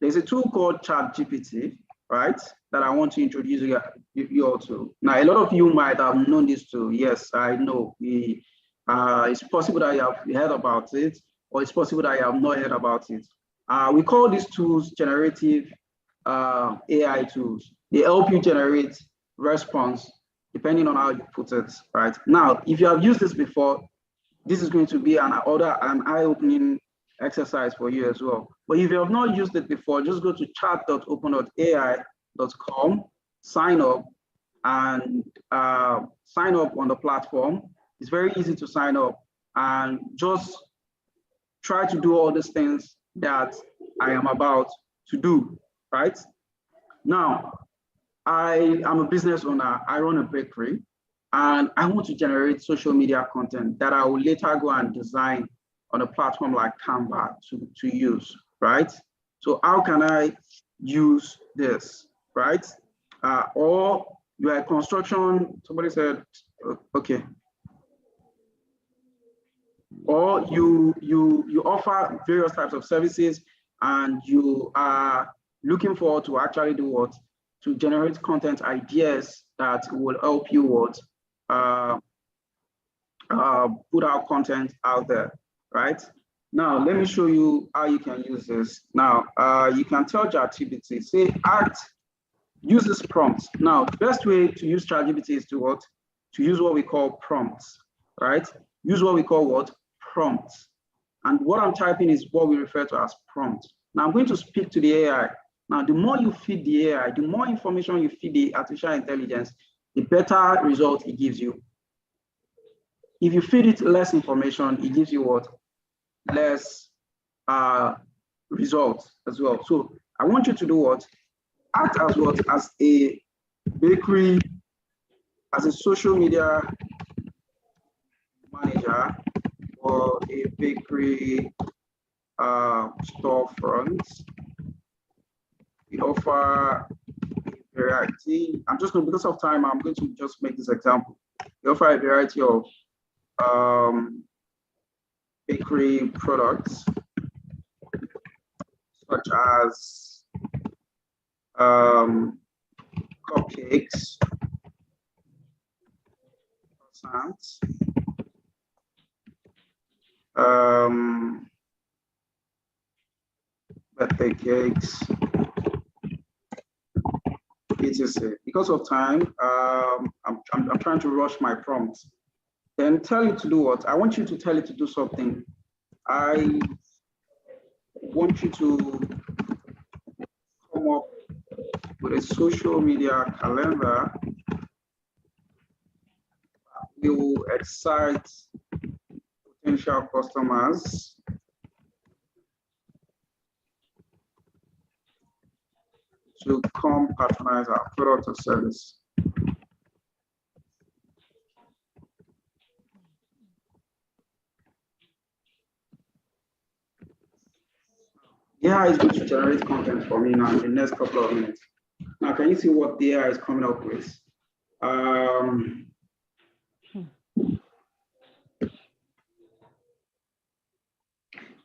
There's a tool called ChatGPT, right? That I want to introduce you all to. Now, a lot of you might have known this tool. Yes, I know. It's possible that you have heard about it, or it's possible that you have not heard about it. We call these tools generative AI tools. They help you generate response depending on how you put it, right? Now, if you have used this before, this is going to be an eye-opening exercise for you as well. But if you have not used it before, just go to chat.open.ai.com, sign up, and sign up on the platform. It's very easy to sign up, and just try to do all these things that I am about to do, right? Now, I am a business owner. I run a bakery, and I want to generate social media content that I will later go and design on a platform like Canva to use, right? So how can I use this, right? Or you are a construction, somebody said, okay. Or you offer various types of services, and you are looking forward to actually do what? To generate content ideas that will help you what? Put out content out there, right? Now, let me show you how you can use this. Now, you can tell ChatGPT, say, use this prompt. Now, the best way to use ChatGPT is to what? To use what we call prompts, right? Use what we call what? Prompts. And what I'm typing is what we refer to as prompt. Now, I'm going to speak to the AI. Now, the more you feed the AI, the more information you feed the artificial intelligence, the better result it gives you. If you feed it less information, it gives you what? Less results as well. So I want you to do what? act as what? As a bakery, as a social media manager or a bakery storefront. We offer a variety. I'm just going, because of time, I'm going to just make this example. We offer a variety of bakery products, such as cupcakes, croissants, birthday cakes, etc. Because of time, I'm trying to rush my prompts. Then tell it to do what? I want you to tell it to do something. I want you to come up with a social media calendar that will excite potential customers to come patronize our product or service. AI is going to generate content for me now in the next couple of minutes. Now, can you see what the AI is coming up with?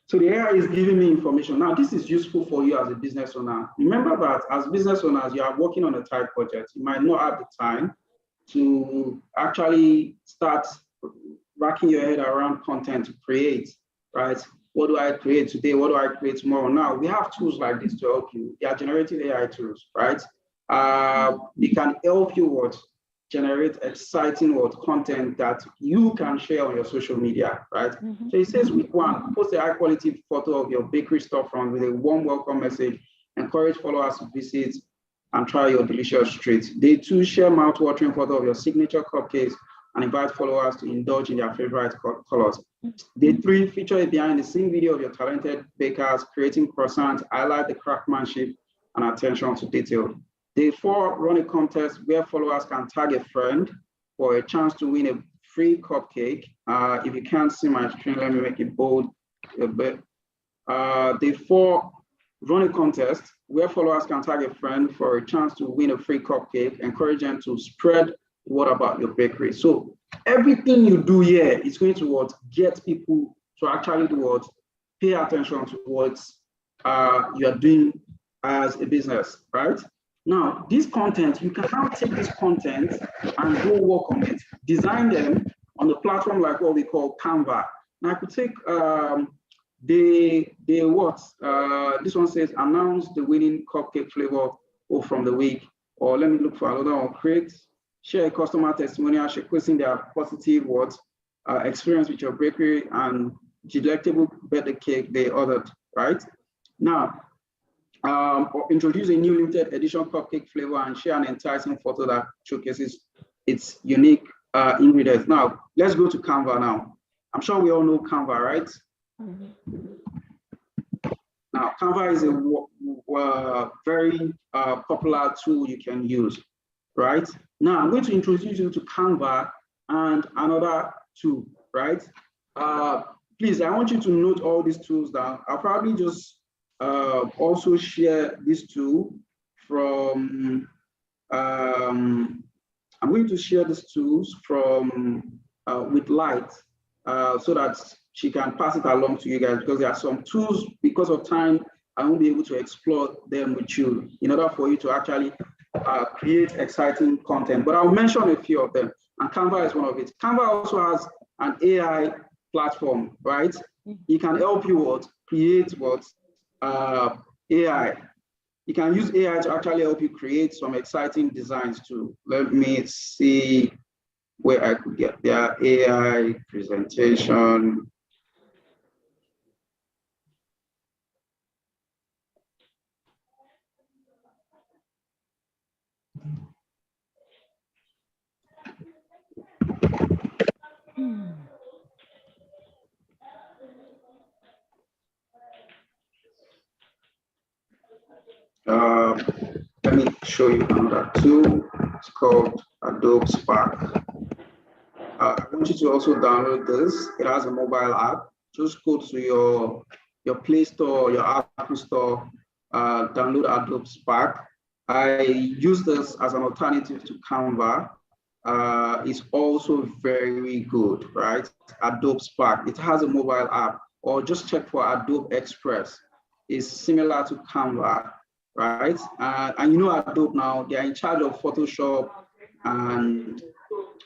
So the AI is giving me information. Now, this is useful for you as a business owner. Remember that as business owners, you are working on a tight budget. You might not have the time to actually start racking your head around content to create, right? What do I create today? What do I create tomorrow? Now, we have tools like this to help you. They are generative AI tools, right? They can help you generate exciting content that you can share on your social media, right? Mm-hmm. So it says week 1, post a high quality photo of your bakery storefront with a warm welcome message, encourage followers to visit and try your delicious treats. Day 2, share mouth-watering photo of your signature cupcakes and invite followers to indulge in their favorite colors. Day 3, feature a behind-the-scene video of your talented bakers creating croissants, highlight the craftsmanship and attention to detail. Day 4, run a contest where followers can tag a friend for a chance to win a free cupcake. If you can't see my screen, let me make it bold a bit. Day 4, run a contest where followers can tag a friend for a chance to win a free cupcake. Encourage them to spread word about your bakery. So everything you do here is going to get people to actually do pay attention to what you are doing as a business, right? Now, this content, you can now take this content and go work on it, design them on the platform like what we call Canva. Now I could take this one says announce the winning cupcake flavor from the week, or let me look for another one, share a customer testimonial showcasing their positive experience with your bakery and delectable birthday cake they ordered, right? Now, or introduce a new limited edition cupcake flavor and share an enticing photo that showcases its unique ingredients. Now, let's go to Canva now. I'm sure we all know Canva, right? Mm-hmm. Now, Canva is a very popular tool you can use, right? Now, I'm going to introduce you to Canva and another tool, right? Please, I want you to note all these tools down. I'll probably just also share this tool from, I'm going to share these tools from with Light so that she can pass it along to you guys, because there are some tools, because of time, I won't be able to explore them with you in order for you to actually create exciting content. But I'll mention a few of them, and Canva is one of it. Canva also has an AI platform, right? It can help you create AI. You can use AI to actually help you create some exciting designs too. Let me see where I could get their AI presentation. Let me show you another tool. It's called Adobe Spark. I want you to also download this. It has a mobile app. Just go to your Play Store, your Apple Store, download Adobe Spark. I use this as an alternative to Canva. It's also very good, right? Adobe Spark. It has a mobile app, or just check for Adobe Express. It's similar to Canva, right? And you know Adobe now, they are in charge of Photoshop, and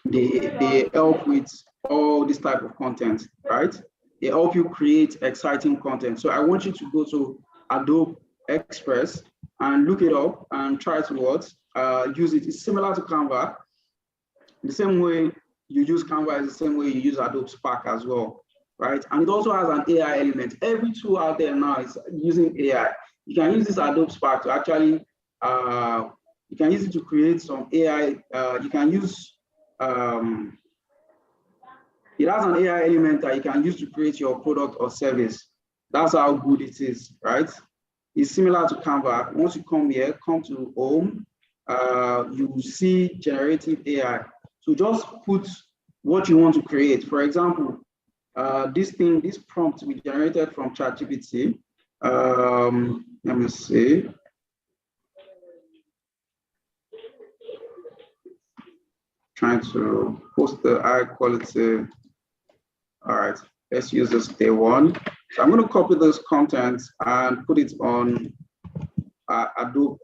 they help with all this type of content, right? They help you create exciting content. So I want you to go to Adobe Express and look it up and try to use it. It's similar to Canva. The same way you use Canva is the same way you use Adobe Spark as well, right? And it also has an AI element. Every tool out there now is using AI. You can use this Adobe Spark to actually, you can use it to create some AI. You can use, it has an AI element that you can use to create your product or service. That's how good it is, right? It's similar to Canva. Once you come here, come to Home, you will see generative AI. So just put what you want to create. For example, this prompt we generated from ChatGPT. Let me see. Trying to post the high quality. All right, let's use this day one. So I'm going to copy this content and put it on Adobe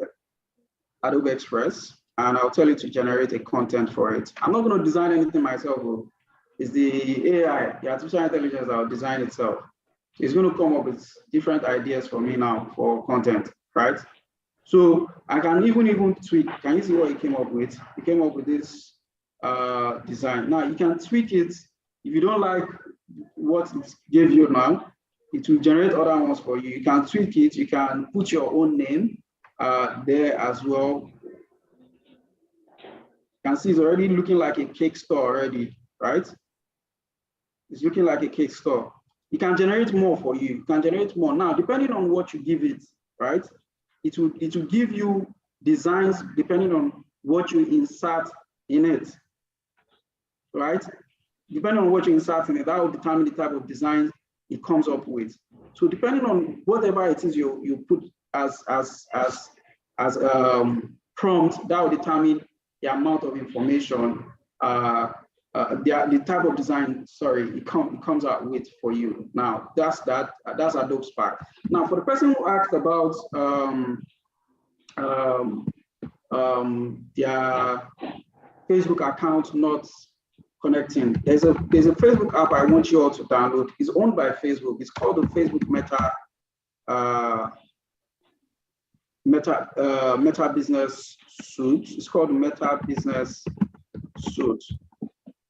Express, and I'll tell you to generate a content for it. I'm not going to design anything myself. It's the AI, the artificial intelligence that will design itself. It's going to come up with different ideas for me now for content, right? So I can even tweak. Can you see what he came up with? He came up with this design. Now you can tweak it. If you don't like what it gave you now, it will generate other ones for you. You can tweak it. You can put your own name there as well. You can see it's already looking like a cake store already, right? It's looking like a cake store. You can generate more for you. You can generate more. Now, depending on what you give it, right? It will give you designs depending on what you insert in it, right? Depending on what you insert in it, that will determine the type of design it comes up with. So depending on whatever it is you put as prompt, that will determine the amount of information, the type of design, it comes out with for you. Now, that's Adobe Spark. Now, for the person who asked about their Facebook account not connecting, there's a Facebook app I want you all to download. It's owned by Facebook. It's called the Facebook Meta Business Suite. It's called the Meta Business Suite.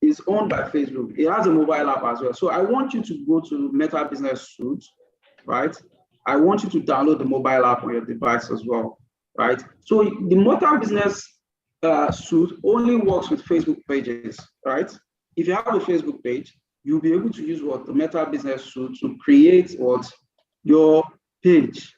It's owned by Facebook. It has a mobile app as well. So I want you to go to Meta Business Suite, right? I want you to download the mobile app on your device as well, right? So the Meta Business Suite only works with Facebook pages, right? If you have a Facebook page, you'll be able to use the Meta Business Suite to create your page,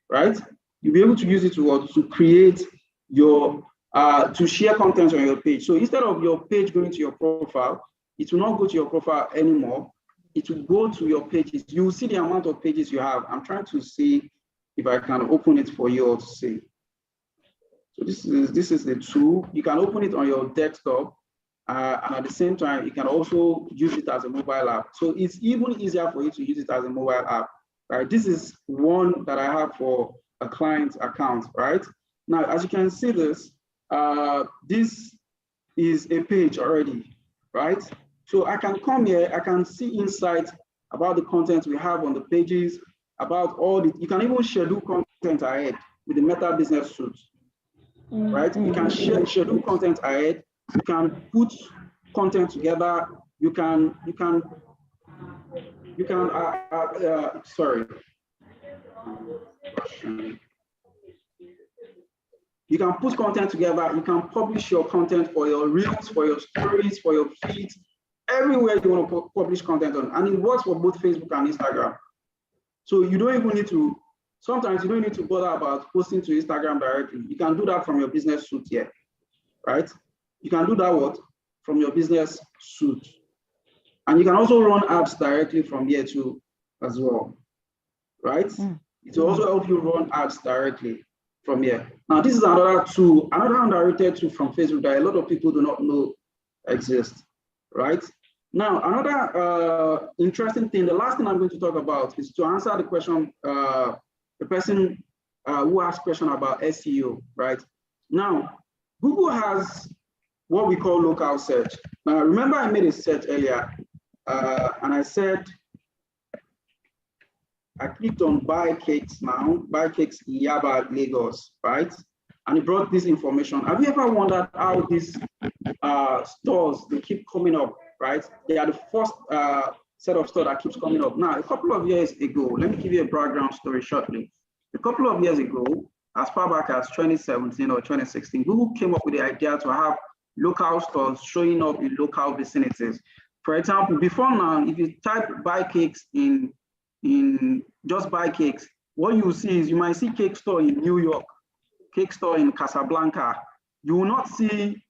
right? You'll be able to use it to create your to share content on your page. So instead of your page going to your profile, it will not go to your profile anymore. It will go to your pages. You will see the amount of pages you have. I'm trying to see if I can open it for you all to see. So this is the tool. You can open it on your desktop, and at the same time, you can also use it as a mobile app. So it's even easier for you to use it as a mobile app, right? This is one that I have for a client account, right? Now, as you can see this is a page already, right? So I can come here, I can see insights about the content we have on the pages, about you can even schedule content ahead with the Meta Business Suite, right? You can schedule content ahead, you can put content together, you can you can put content together, you can publish your content for your reels, for your stories, for your feeds, everywhere you want to publish content on. And it works for both Facebook and Instagram. So you don't even need to sometimes you don't need to bother about posting to Instagram directly. You can do that from your business suite here, right? You can do that what? From your business suite. And you can also run ads directly from here too as well, right? It will also help you run ads directly from here. Now, this is another tool, another underrated tool from Facebook that a lot of people do not know exists, right? Now, another interesting thing, the last thing I'm going to talk about is to answer the question, the person who asked question about SEO, right? Now, Google has what we call local search. Now, remember I made a search earlier, and I said, I clicked on buy cakes now, buy cakes Yaba, Lagos, right? And it brought this information. Have you ever wondered how these stores, they keep coming up, right? They are the first set of stores that keeps coming up. Now, a couple of years ago, let me give you a background story shortly. A couple of years ago, as far back as 2017 or 2016, Google came up with the idea to have local stores showing up in local vicinities. For example, before now, if you type buy cakes in just buy cakes, what you will see is you might see cake store in New York, cake store in Casablanca. You will not see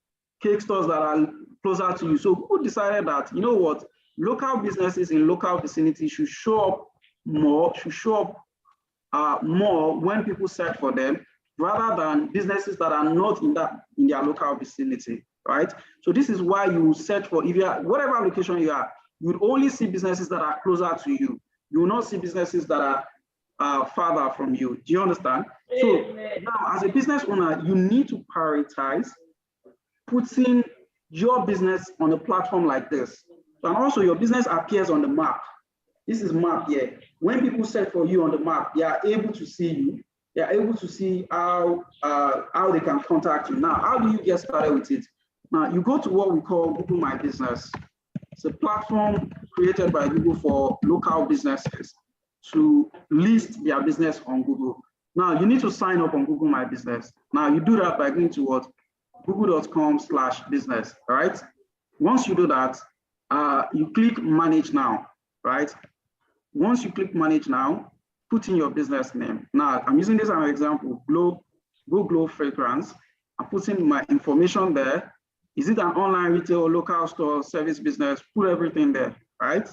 cake stores that are closer to you. So Google decided that, you know what, local businesses in local vicinity should show up more, more when people search for them, rather than businesses that are not in their local vicinity, right? So this is why you search for, if you are, whatever location you are, you would only see businesses that are closer to you. You will not see businesses that are farther from you. Do you understand? So now, as a business owner, you need to prioritize putting your business on a platform like this. And also your business appears on the map. This is map here. When people search for you on the map, they are able to see you. They are able to see how they can contact you. Now, how do you get started with it? Now, you go to what we call Google My Business. It's a platform created by Google for local businesses to list their business on Google. Now, you need to sign up on Google My Business. Now, you do that by going to what? google.com/business, all right? Once you do that, you click Manage Now, right? Once you click Manage Now, put in your business name. Now, I'm using this as an example, Glow Fragrance. I'm putting my information there. Is it an online retail, local store, service business? Put everything there, right?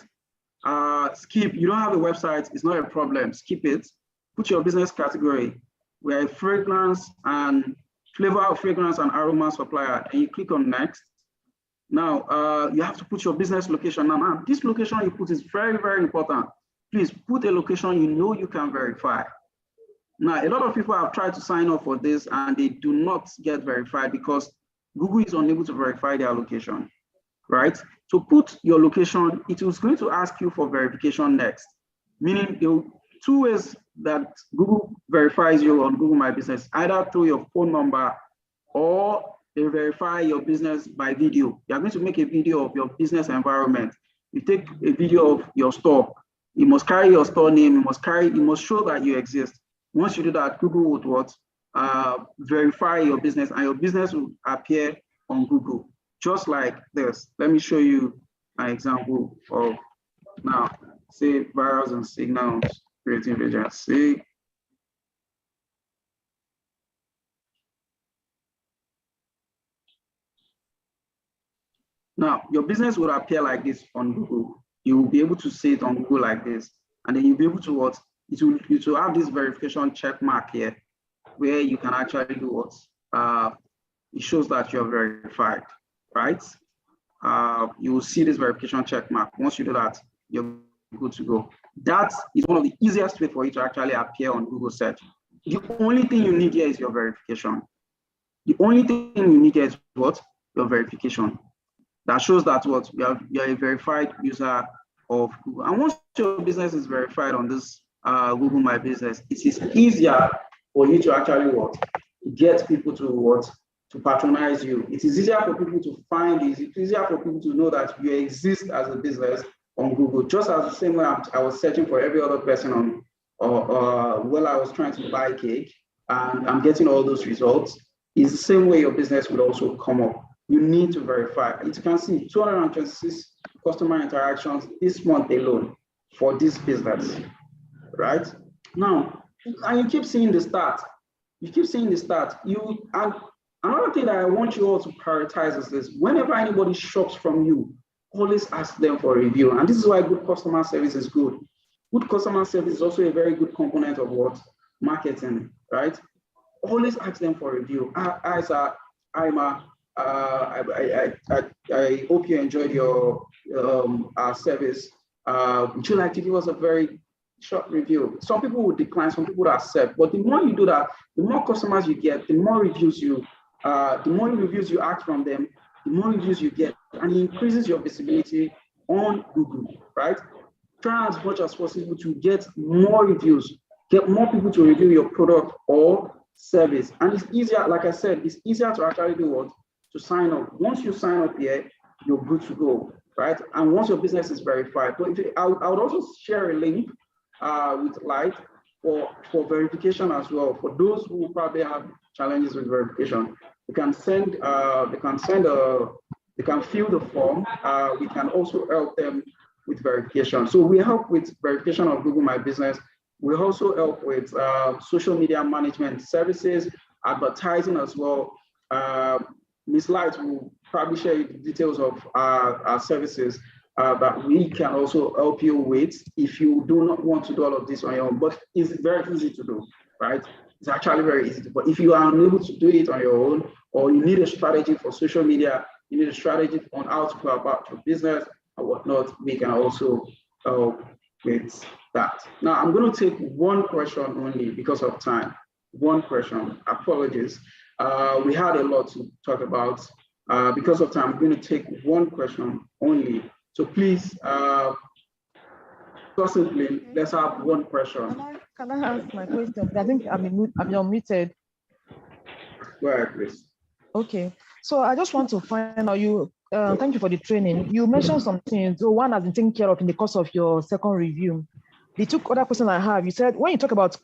Skip, you don't have a website, it's not a problem, skip it. Put your business category. We're a fragrance and flavor of fragrance and aroma supplier, and you click on next. Now, you have to put your business location. Now, this location you put is very, very important. Please put a location you know you can verify. Now, a lot of people have tried to sign up for this and they do not get verified because Google is unable to verify their location, right? So put your location, it is going to ask you for verification next, meaning there are two ways that Google verifies you on Google My Business, either through your phone number or they verify your business by video. You're going to make a video of your business environment. You take a video of your store. You must carry your store name. You must show that you exist. Once you do that, Google would what? Verify your business, and your business will appear on Google, just like this. Let me show you an example of, now, say virals and signals, creative agency. Now, your business will appear like this on Google. You will be able to see it on Google like this, and then you'll be able to what? It will have this verification check mark here, where you can actually do what? It shows that you're verified, right? You will see this verification check mark. Once you do that, you're good to go. That is one of the easiest way for you to actually appear on Google search. The only thing you need here is your verification. The only thing you need here is what? Your verification. That shows that what? You're a verified user of Google. And once your business is verified on this Google My Business, it is easier for you to actually what? Get people to what? To patronize you. It is easier for people to find you. It's easier for people to know that you exist as a business on Google, just as the same way I was searching for every other person on, while I was trying to buy cake, and I'm getting all those results. It's the same way your business will also come up. You need to verify. As you can see, 226 customer interactions this month alone for this business, right? Now, and you keep seeing the stats. You keep seeing the stats. And another thing that I want you all to prioritize is this: whenever anybody shops from you, always ask them for a review. And this is why good customer service is good. Good customer service is also a very good component of what? Marketing, right? Always ask them for a review. I hope you enjoyed your our service. Would you like to give us a very short review? Some people would decline, some people would accept. But the more you do that, the more customers you get, the more reviews you ask from them, the more reviews you get, and it increases your visibility on Google, right? Try as much as possible to get more reviews, get more people to review your product or service. And it's easier, like I said, it's easier to actually do what? To sign up. Once you sign up here, you're good to go, right? And once your business is verified. But I would also share a link with Light for verification as well. For those who probably have challenges with verification, they can fill the form. We can also help them with verification. So we help with verification of Google My Business. We also help with social media management services, advertising as well. Ms. Light will probably share you the details of our services that we can also help you with if you do not want to do all of this on your own. But it's very easy to do, right? It's actually very easy to do. But if you are unable to do it on your own, or you need a strategy for social media, you need a strategy on how to go about your business or whatnot, we can also help with that. Now, I'm going to take one question only because of time. One question. Apologies. We had a lot to talk about. Because of time, I'm going to take one question only. So please, simply, let's have one question. Can I ask my question? I think I'm unmuted. Go ahead, please. Okay. So I just want to find out thank you for the training. You mentioned some things. So one has been taken care of in the course of your second review. The two other questions I have, you said when you talk about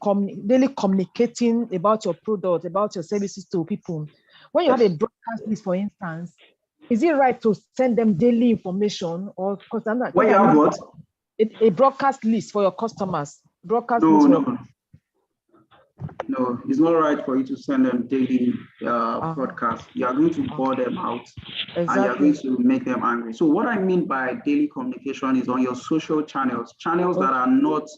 daily communicating about your product, about your services to people, when you have a broadcast list, for instance, is it right to send them daily information, or because I'm not? When you have what? A broadcast list for your customers. No, it's not right for you to send them daily broadcasts. You are going to bore them out, and you are going to make them angry. So what I mean by daily communication is on your social channels that are not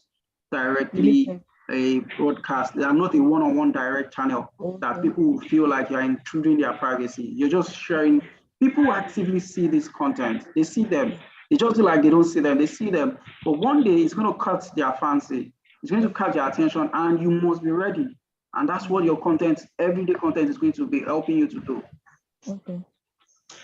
directly a broadcast. They are not a one-on-one direct channel that people will feel like you are intruding their privacy. You're just sharing. People actively see this content. They see them. They just do like they don't see them. They see them. But one day it's going to catch their fancy. It's going to catch your attention, and you must be ready. And that's what your content, everyday content, is going to be helping you to do. Okay.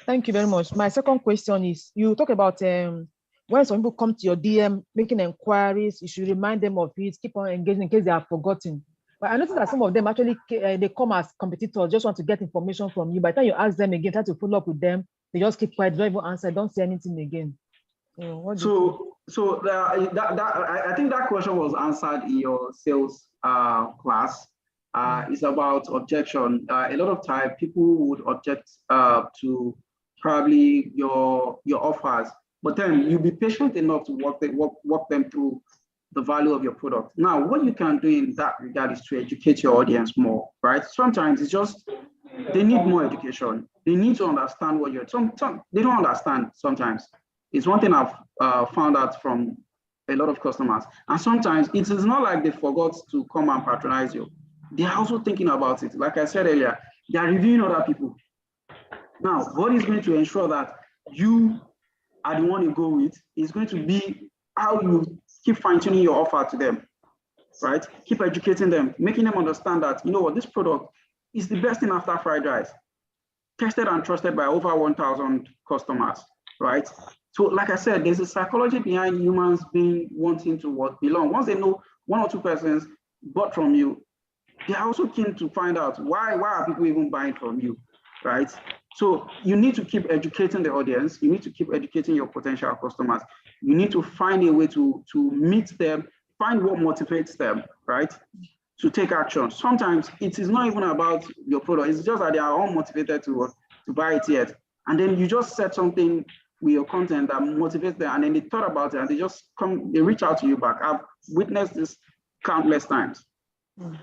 Thank you very much. My second question is, you talk about when some people come to your DM making inquiries, you should remind them of it, keep on engaging in case they are forgotten. But I noticed that some of them actually, they come as competitors, just want to get information from you. By the time you ask them again, try to follow up with them, they just keep quiet, don't even answer, don't say anything again. I think that question was answered in your sales class. It's about objection. A lot of time, people would object to probably your offers, but then you'll be patient enough to walk them through the value of your product. Now, what you can do in that regard is to educate your audience more, right? Sometimes it's just they need more education. They need to understand what you're. They don't understand sometimes. It's one thing I've found out from a lot of customers. And sometimes it is not like they forgot to come and patronize you. They're also thinking about it. Like I said earlier, they are reviewing other people. Now, what is going to ensure that you are the one you go with is going to be how you keep fine-tuning your offer to them, right? Keep educating them, making them understand that, you know what, this product is the best thing after fried rice, tested and trusted by over 1,000 customers, right? So like I said, there's a psychology behind humans wanting to belong. Once they know one or two persons bought from you, they're also keen to find out why are people even buying from you, right? So you need to keep educating the audience. You need to keep educating your potential customers. You need to find a way to meet them, find what motivates them, right? To take action. Sometimes it is not even about your product. It's just that they are all motivated to buy it yet. And then you just set something with your content that motivates them, and then they thought about it and they reach out to you back. I've witnessed this countless times. Do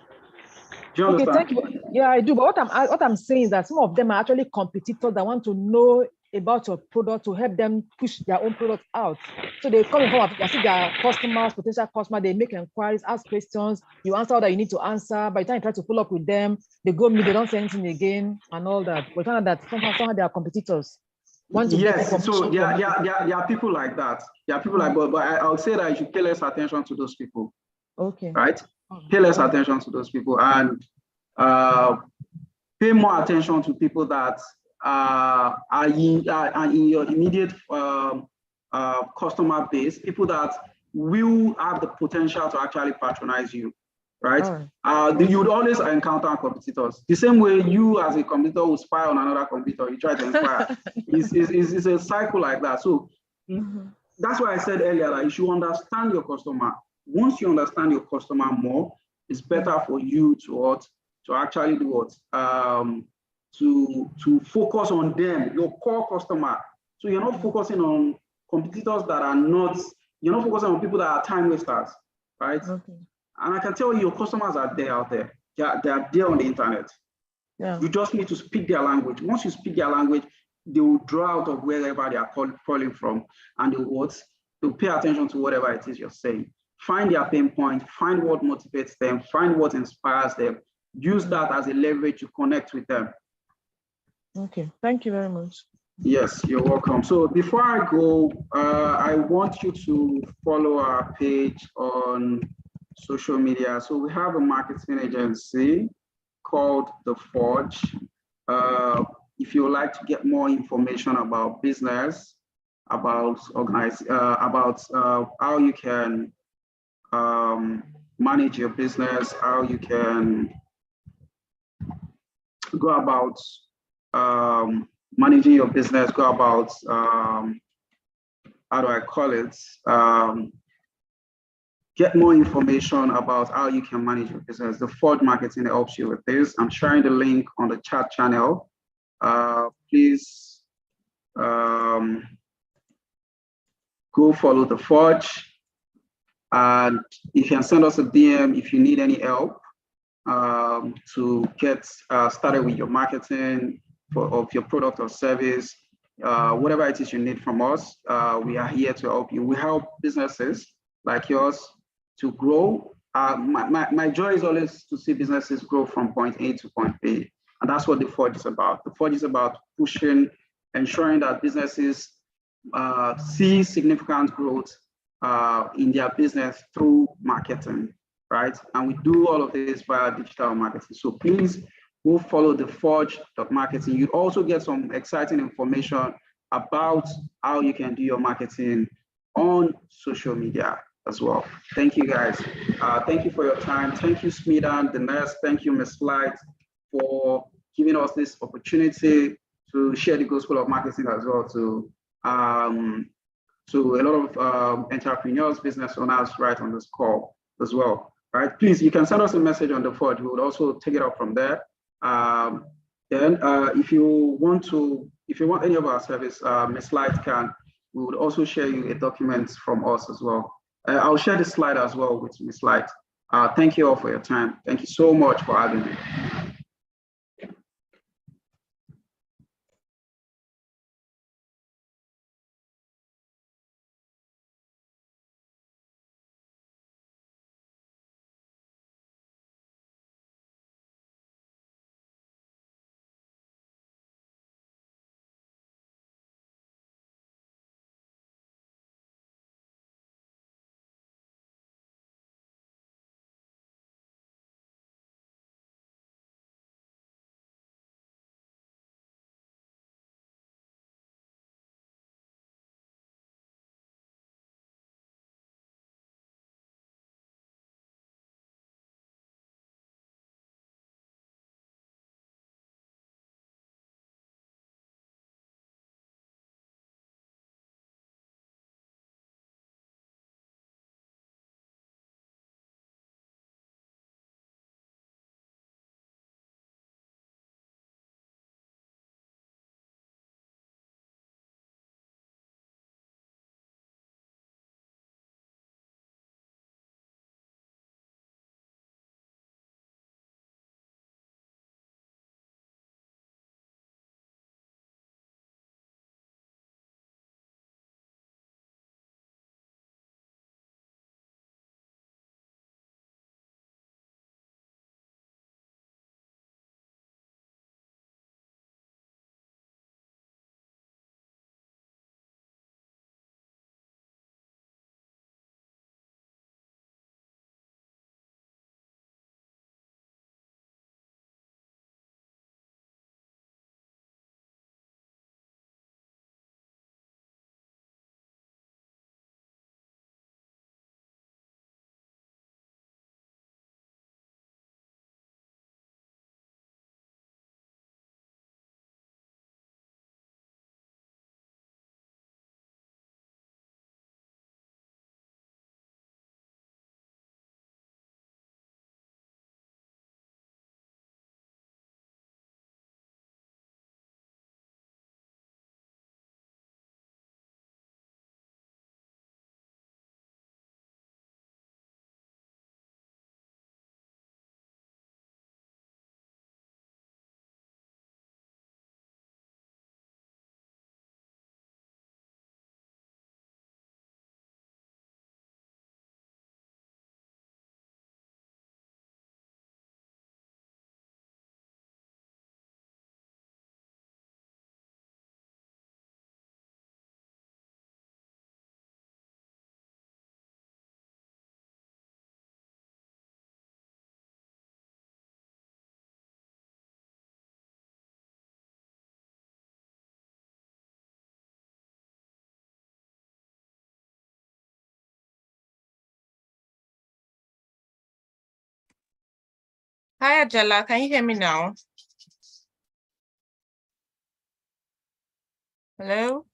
you Okay, understand? thank you. Yeah, I do. But what I'm saying is that some of them are actually competitors that want to know about your product to help them push their own product out. So they come in form of, I see their customers, potential customers, they make inquiries, ask questions, you answer all that you need to answer. By the time you try to follow up with them, they go meet, they don't say anything again and all that. But find out that somehow they are competitors. Want to get Yes, information so from you. there are people like that. There are people like, but I would say that you should pay less attention to those people, Okay. right? Pay less attention to those people and pay more attention to people that are in your immediate customer base, people that will have the potential to actually patronize you, right? You would always encounter competitors. The same way you as a competitor will spy on another competitor, you try to inspire. It's a cycle like that. So that's why I said earlier that you should understand your customer. Once you understand your customer more, it's better for you to actually do what? To focus on them, your core customer. So you're not focusing on competitors that are not, you're not focusing on people that are time wasters, right? Okay. And I can tell you, your customers are there out there. They are there on the internet. Yeah. You just need to speak their language. Once you speak their language, they will draw out of wherever they are calling from, and they'll pay attention to whatever it is you're saying. Find their pain point, find what motivates them, find what inspires them. Use that as a leverage to connect with them. Okay, thank you very much. Yes, you're welcome. So before I go, I want you to follow our page on social media. So we have a marketing agency called The Forge. If you would like to get more information about business, about how you can manage your business, how you can go about managing your business, go about, how do I call it? Get more information about how you can manage your business. The Forge Marketing helps you with this. I'm sharing the link on the chat channel. Please go follow The Forge. And you can send us a DM if you need any help to get started with your marketing of your product or service. Whatever it is you need from us, we are here to help you. We help businesses like yours to grow. My joy is always to see businesses grow from point A to point B. And that's what The Forge is about. The Forge is about pushing, ensuring that businesses see significant growth in their business through marketing, right? And we do all of this via digital marketing. So please go follow The Forge.marketing. You also get some exciting information about how you can do your marketing on social media as well. Thank you, guys. Thank you for your time. Thank you, SMEDAN, the nurse. Thank you, Ms. Light, for giving us this opportunity to share the gospel of marketing as well to a lot of entrepreneurs, business owners right on this call as well. Right? Please, you can send us a message on The Forge. We would also take it up from there. If you want any of our service, Ms. Light we would also share you a document from us as well. I'll share the slide as well with Ms. Light. Thank you all for your time. Thank you so much for having me. Hi, Ajala. Can you hear me now? Hello?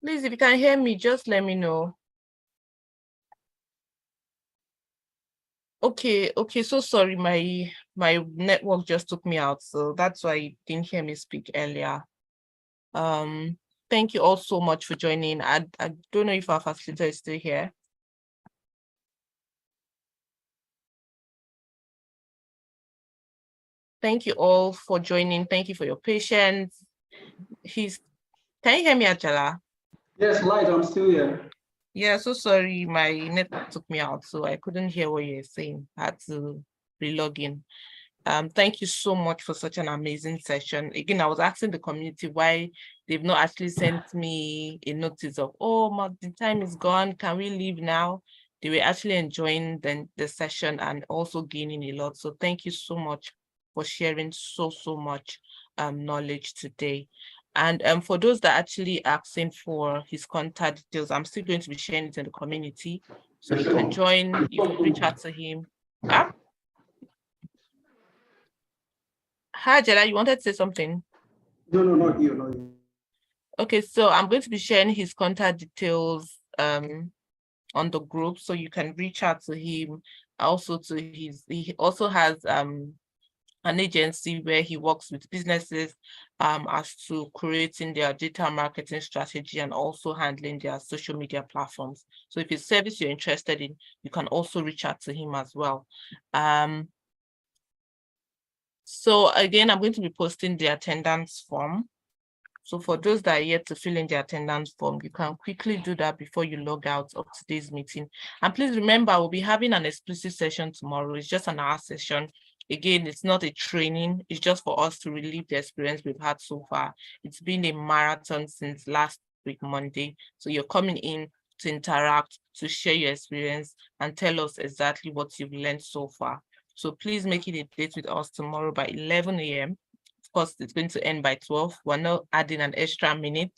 Please, if you can hear me, just let me know. Okay, so sorry, my network just took me out, so that's why you didn't hear me speak earlier. Thank you all so much for joining. I don't know if our facilitator is still here. Thank you all for joining. Thank you for your patience. Can you hear me, Ajala? Yes, Light, I'm still here. Yeah, so sorry, my network took me out, so I couldn't hear what you were saying. I had to re-log in. Thank you so much for such an amazing session. Again, I was asking the community why they've not actually sent me a notice of, oh, the time is gone, can we leave now? They were actually enjoying the session and also gaining a lot. So thank you so much for sharing so much knowledge today. And for those that are actually asking for his contact details, I'm still going to be sharing it in the community. So you can join, you can reach out to him. Hi, Jella, you wanted to say something? No, not you, not you. Okay, so I'm going to be sharing his contact details on the group, so you can reach out to him. Also he also has an agency where he works with businesses as to creating their digital marketing strategy and also handling their social media platforms. So if it's service you're interested in, you can also reach out to him as well. So again, I'm going to be posting the attendance form. So for those that are yet to fill in the attendance form, you can quickly do that before you log out of today's meeting. And please remember, we'll be having an exclusive session tomorrow. It's just an hour session. Again, it's not a training. It's just for us to relive the experience we've had so far. It's been a marathon since last week, Monday. So you're coming in to interact, to share your experience and tell us exactly what you've learned so far. So please make it a date with us tomorrow by 11 a.m. Of course, it's going to end by 12. We're not adding an extra minute,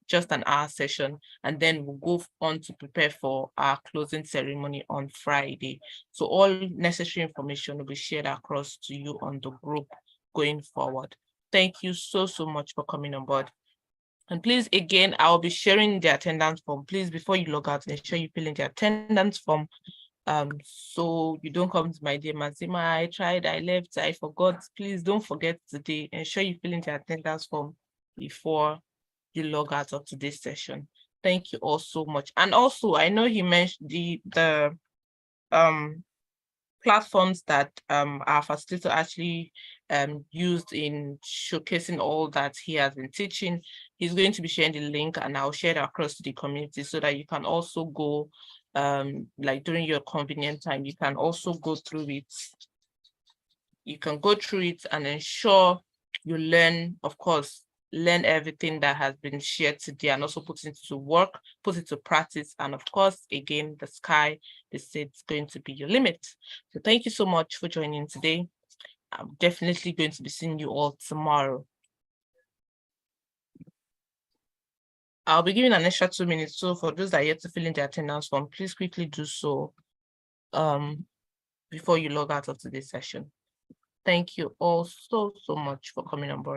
just an hour session. And then we'll go on to prepare for our closing ceremony on Friday. So all necessary information will be shared across to you on the group going forward. Thank you so much for coming on board. And please, again, I'll be sharing the attendance form. Please, before you log out, ensure you fill in the attendance form. So you don't come to my dear Mazima, I tried, I left, I forgot. Please don't forget today. Ensure you fill in the attendance form before you log out of today's session. Thank you all so much. And also, I know he mentioned the platforms that our facilitator actually used in showcasing all that he has been teaching. He's going to be sharing the link and I'll share it across to the community so that you can also go like during your convenient time, you can also go through it. You can go through it and ensure you learn, of course, learn everything that has been shared today and also put it to work, put it to practice. And of course, again, the sky, they say it's going to be your limit. So thank you so much for joining today. I'm definitely going to be seeing you all tomorrow. I'll be giving an extra 2 minutes. So for those that are yet to fill in the attendance form, please quickly do so before you log out of today's session. Thank you all so much for coming on board.